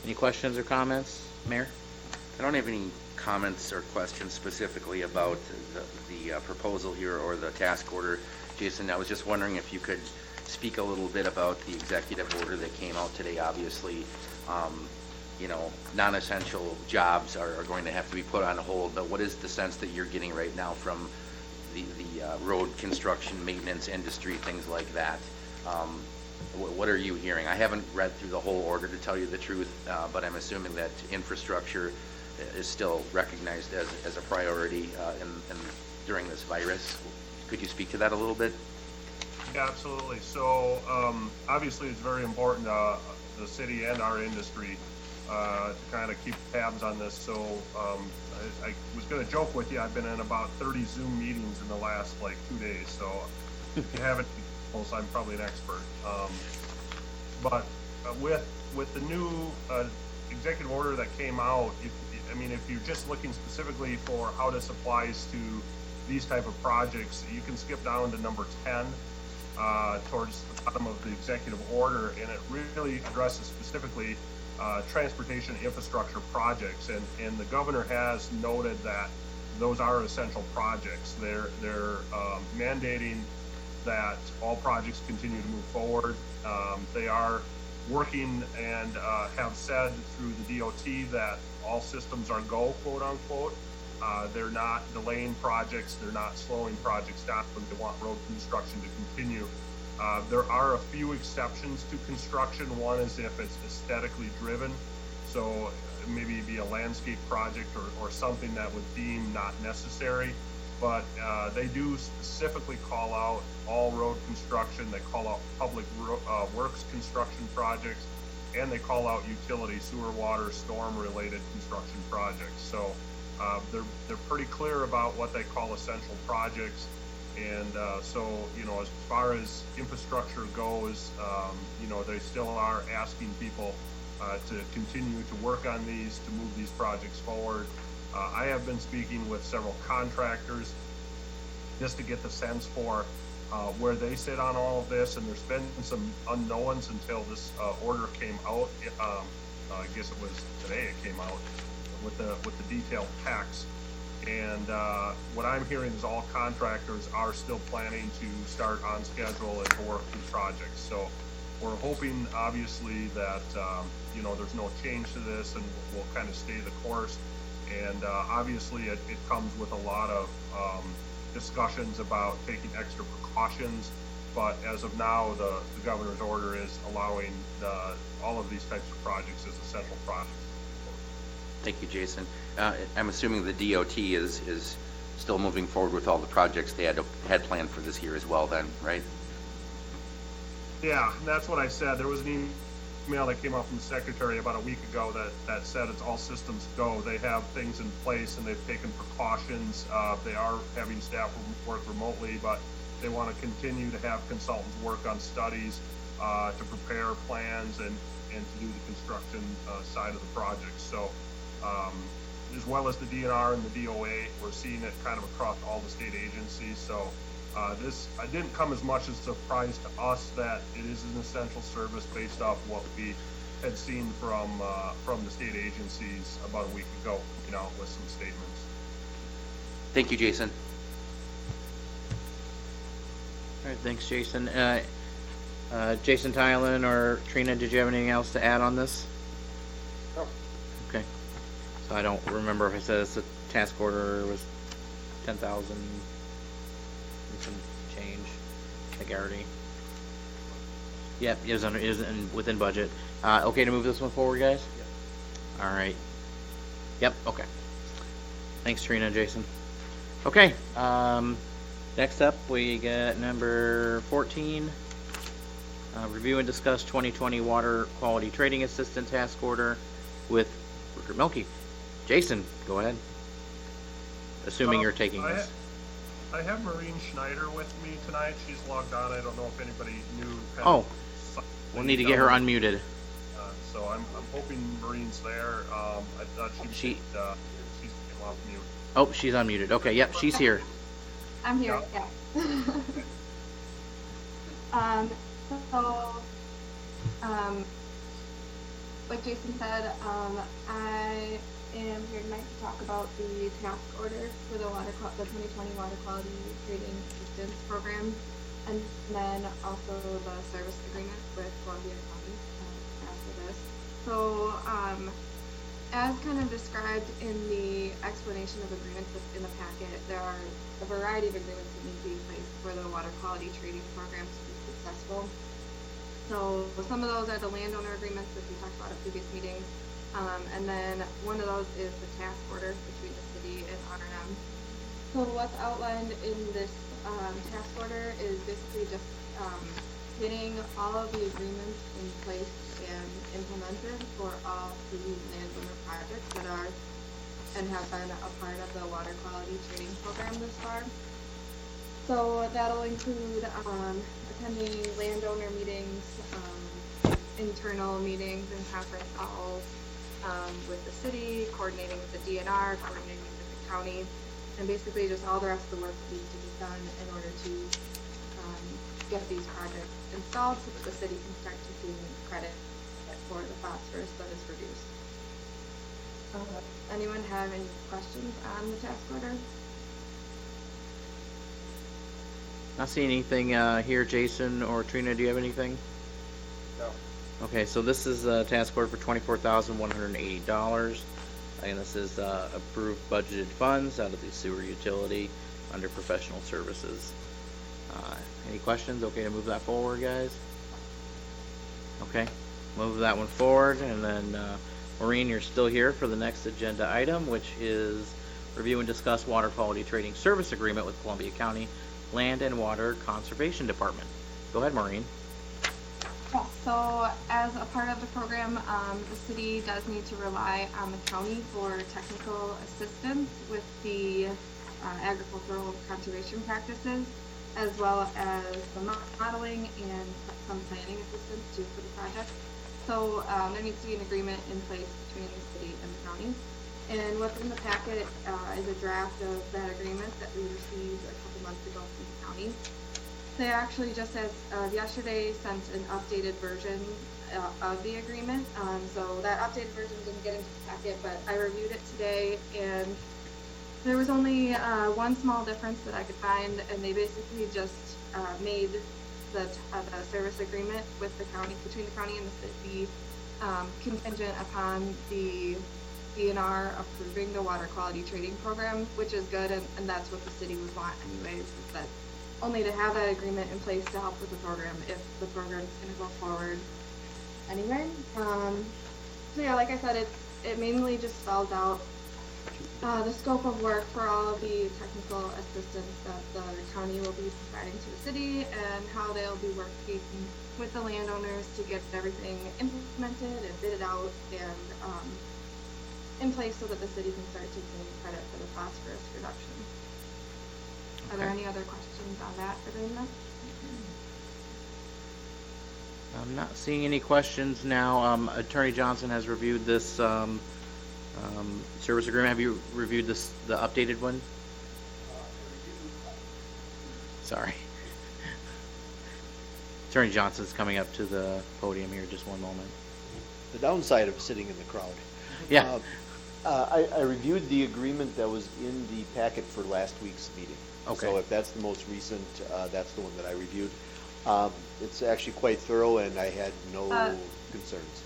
Any questions or comments, Mayor? I don't have any comments or questions specifically about the proposal here or the task order. Jason, I was just wondering if you could speak a little bit about the executive order that came out today. Obviously, non-essential jobs are going to have to be put on hold, but what is the sense that you're getting right now from the road construction, maintenance industry, things like that? What are you hearing? I haven't read through the whole order, to tell you the truth, but I'm assuming that infrastructure is still recognized as a priority during this virus. Could you speak to that a little bit? Yeah, absolutely. So obviously it's very important the city and our industry to kind of keep tabs on this. So I was going to joke with you, I've been in about 30 Zoom meetings in the last 2 days. So if you haven't, I'm probably an expert. But with the new executive order that came out, if you're just looking specifically for how this applies to these type of projects, you can skip down to number 10 towards the bottom of the executive order, and it really addresses specifically transportation infrastructure projects, and the governor has noted that those are essential projects. They're mandating that all projects continue to move forward. They are working and have said through the DOT that all systems are go, quote unquote. They're not delaying projects, they're not slowing projects down, but they want road construction to continue. There are a few exceptions to construction. One is if it's aesthetically driven, so maybe be a landscape project or something that would deem not necessary. But they do specifically call out all road construction. They call out public works construction projects, and they call out utility, sewer, water, storm-related construction projects. So they're pretty clear about what they call essential projects. And so, as far as infrastructure goes, they still are asking people to continue to work on these, to move these projects forward. I have been speaking with several contractors just to get the sense for where they sit on all of this, and there's been some unknowns until this order came out. I guess it was today it came out with the detailed text. And what I'm hearing is all contractors are still planning to start on schedule and to work through projects. So we're hoping, obviously, that there's no change to this, and we'll kind of stay the course. And obviously, it comes with a lot of discussions about taking extra precautions. But as of now, the governor's order is allowing all of these types of projects as essential projects. Thank you, Jason. I'm assuming the DOT is still moving forward with all the projects they had planned for this year as well then, right? Yeah, that's what I said. There was an email that came out from the secretary about a week ago that said it's all systems go. They have things in place and they've taken precautions. They are having staff work remotely, but they want to continue to have consultants work on studies to prepare plans and to do the construction side of the project. So as well as the DNR and the DOA, we're seeing it kind of across all the state agencies. So this didn't come as much as a surprise to us that it is an essential service based off what we had seen from the state agencies about a week ago, with some statements. Thank you, Jason. All right, thanks, Jason. Jason Tylen or Trina, did you have anything else to add on this? No. Okay. So I don't remember if I said it's a task order was 10,000 and some change. I think I already. Yep, it is within budget. Okay to move this one forward, guys? Yep. All right. Yep. Okay. Thanks, Trina and Jason. Okay. Next up, we got number 14. Review and discuss 2020 Water Quality Trading Assistant Task Order with Rupert Milky. Jason, go ahead. Assuming you're taking this. I have Maureen Schneider with me tonight. She's logged on. I don't know if anybody knew. We'll need to get her unmuted. So I'm hoping Maureen's there. I thought she's came off mute. Oh, she's unmuted. Okay, yep, she's here. I'm here, yeah. Like Jason said, I am here tonight to talk about the task order for the 2020 Water Quality Trading Assistance Program, and then also the service agreement with Columbia County after this. So, as kind of described in the explanation of agreements in the packet, there are a variety of agreements that need to be in place for the water quality trading program to be successful. So some of those are the landowner agreements that we talked about at previous meetings, and then one of those is the task order between the city and R&M. So what's outlined in this task order is basically just getting all of the agreements in place and implemented for all the landowner projects that are and have been a part of the water quality trading program this far. So that'll include attending landowner meetings, internal meetings and conference calls with the city, coordinating with the DNR, coordinating with the county, and basically just all the rest of the work that needs to be done in order to get these projects installed so that the city can start taking credit for the phosphorus that is reduced. Anyone have any questions on the task order? Not seeing anything here. Jason or Trina, do you have anything? No. Okay, so this is a task order for $24,180. And this is approved budgeted funds out of the sewer utility under professional services. Any questions? Okay to move that forward, guys? Okay, move that one forward. And then Maureen, you're still here for the next agenda item, which is review and discuss water quality trading service agreement with Columbia County Land and Water Conservation Department. Go ahead, Maureen. Yeah, so as a part of the program, the city does need to rely on the county for technical assistance with the agricultural conservation practices, as well as the modeling and some planning assistance too for the project. So there needs to be an agreement in place between the city and the county. And what's in the packet is a draft of that agreement that we received a couple months ago from the county. They actually just as yesterday sent an updated version of the agreement. So that updated version didn't get into the packet, but I reviewed it today, and there was only one small difference that I could find, and they basically just made the service agreement with the county, between the county and the city, contingent upon the DNR approving the water quality trading program, which is good, and that's what the city would want anyways, is that only to have that agreement in place to help with the program if the program is going to go forward anyway. So yeah, like I said, it mainly just spells out the scope of work for all of the technical assistance that the county will be providing to the city and how they'll be working with the landowners to get everything implemented and bidded out and in place so that the city can start taking credit for the phosphorus reduction. Are there any other questions on that agreement? I'm not seeing any questions now. Attorney Johnson has reviewed this service agreement. Have you reviewed the updated one? Sorry. Attorney Johnson's coming up to the podium here. Just one moment. The downside of sitting in the crowd. Yeah. I reviewed the agreement that was in the packet for last week's meeting. Okay. So if that's the most recent, that's the one that I reviewed. It's actually quite thorough, and I had no concerns.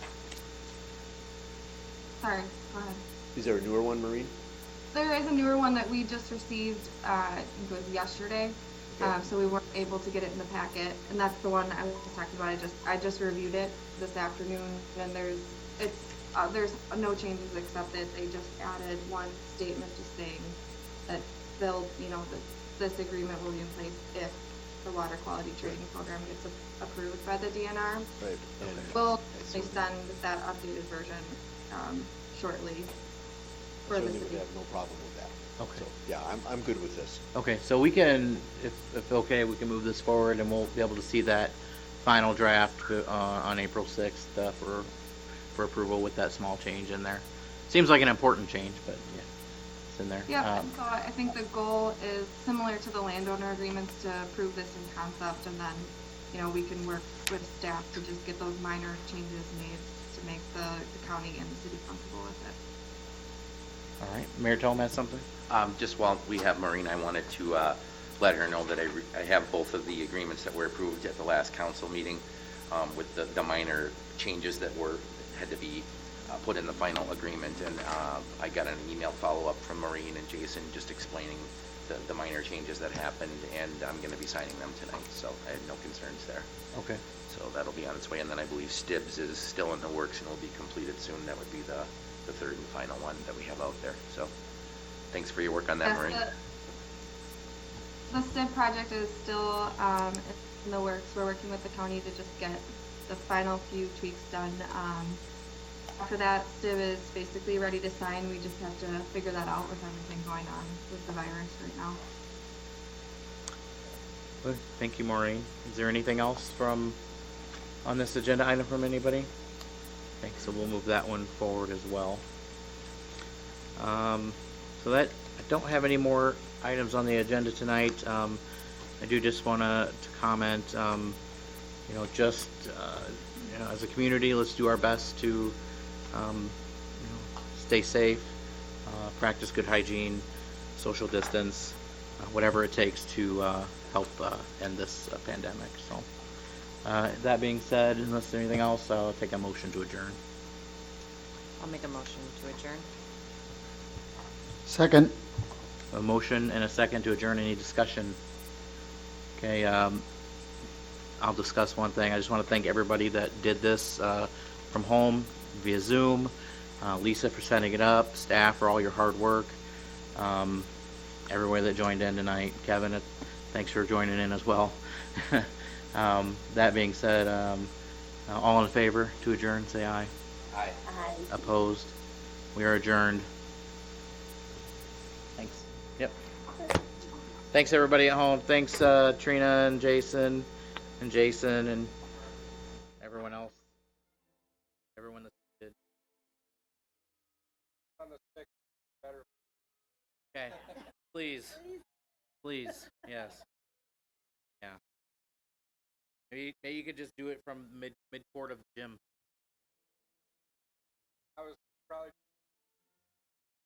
Sorry, go ahead. Is there a newer one, Maureen? There is a newer one that we just received, I think it was yesterday. Okay. So we weren't able to get it in the packet, and that's the one I was talking about. I just reviewed it this afternoon, and there's no changes except that they just added one statement just saying that they'll, this agreement will be in place if the water quality trading program gets approved by the DNR. Right. We'll send that updated version shortly for the Certainly would city. have no problem with that. Okay. So, yeah, I'm good with this. Okay, so we can, if okay, we can move this forward, and we'll be able to see that final draft on April 6th for approval with that small change in there. Seems like an important change, but yeah, it's in there. Yeah, and so I think the goal is similar to the landowner agreements to approve this in concept, and then, we can work with staff to just get those minor changes made to make the county and the city comfortable with it. All right, Mayor Tome has something? Just while we have Maureen, I wanted to let her know that I have both of the agreements that were approved at the last council meeting with the minor changes that had to be put in the final agreement. And I got an email follow-up from Maureen and Jason just explaining the minor changes that happened, and I'm going to be signing them tonight, so I have no concerns there. Okay. So that'll be on its way, and then I believe STIBS is still in the works and will be completed soon. That would be the third and final one that we have out there. So thanks for your work on that, Yes, Maureen. The STIB project is still in the works. We're working with the county to just get the final few tweaks done. After that, STIB is basically ready to sign. We just have to figure that out with everything going on with the virus right now. Good. Thank you, Maureen. Is there anything else on this agenda item from anybody? Thanks. So we'll move that one forward as well. So that I don't have any more items on the agenda tonight. I do just want to comment. As a community, let's do our best to stay safe, practice good hygiene, social distance, whatever it takes to help end this pandemic. So that being said, unless there's anything else, I'll take a motion to adjourn. I'll make a motion to adjourn. Second. A motion and a second to adjourn. Any discussion? Okay, I'll discuss one thing. I just want to thank everybody that did this from home via Zoom. Lisa for setting it up, staff for all your hard work, everybody that joined in tonight. Kevin, thanks for joining in as well. That being said, all in favor to adjourn, say aye. Aye. Aye. Opposed? We are adjourned. Thanks. Yep. Thanks everybody at home. Thanks Trina and Jason and everyone else. Everyone that did. On the stick, better. Okay. Please. Please. Yes. Yeah. Maybe you could just do it from mid court of the gym.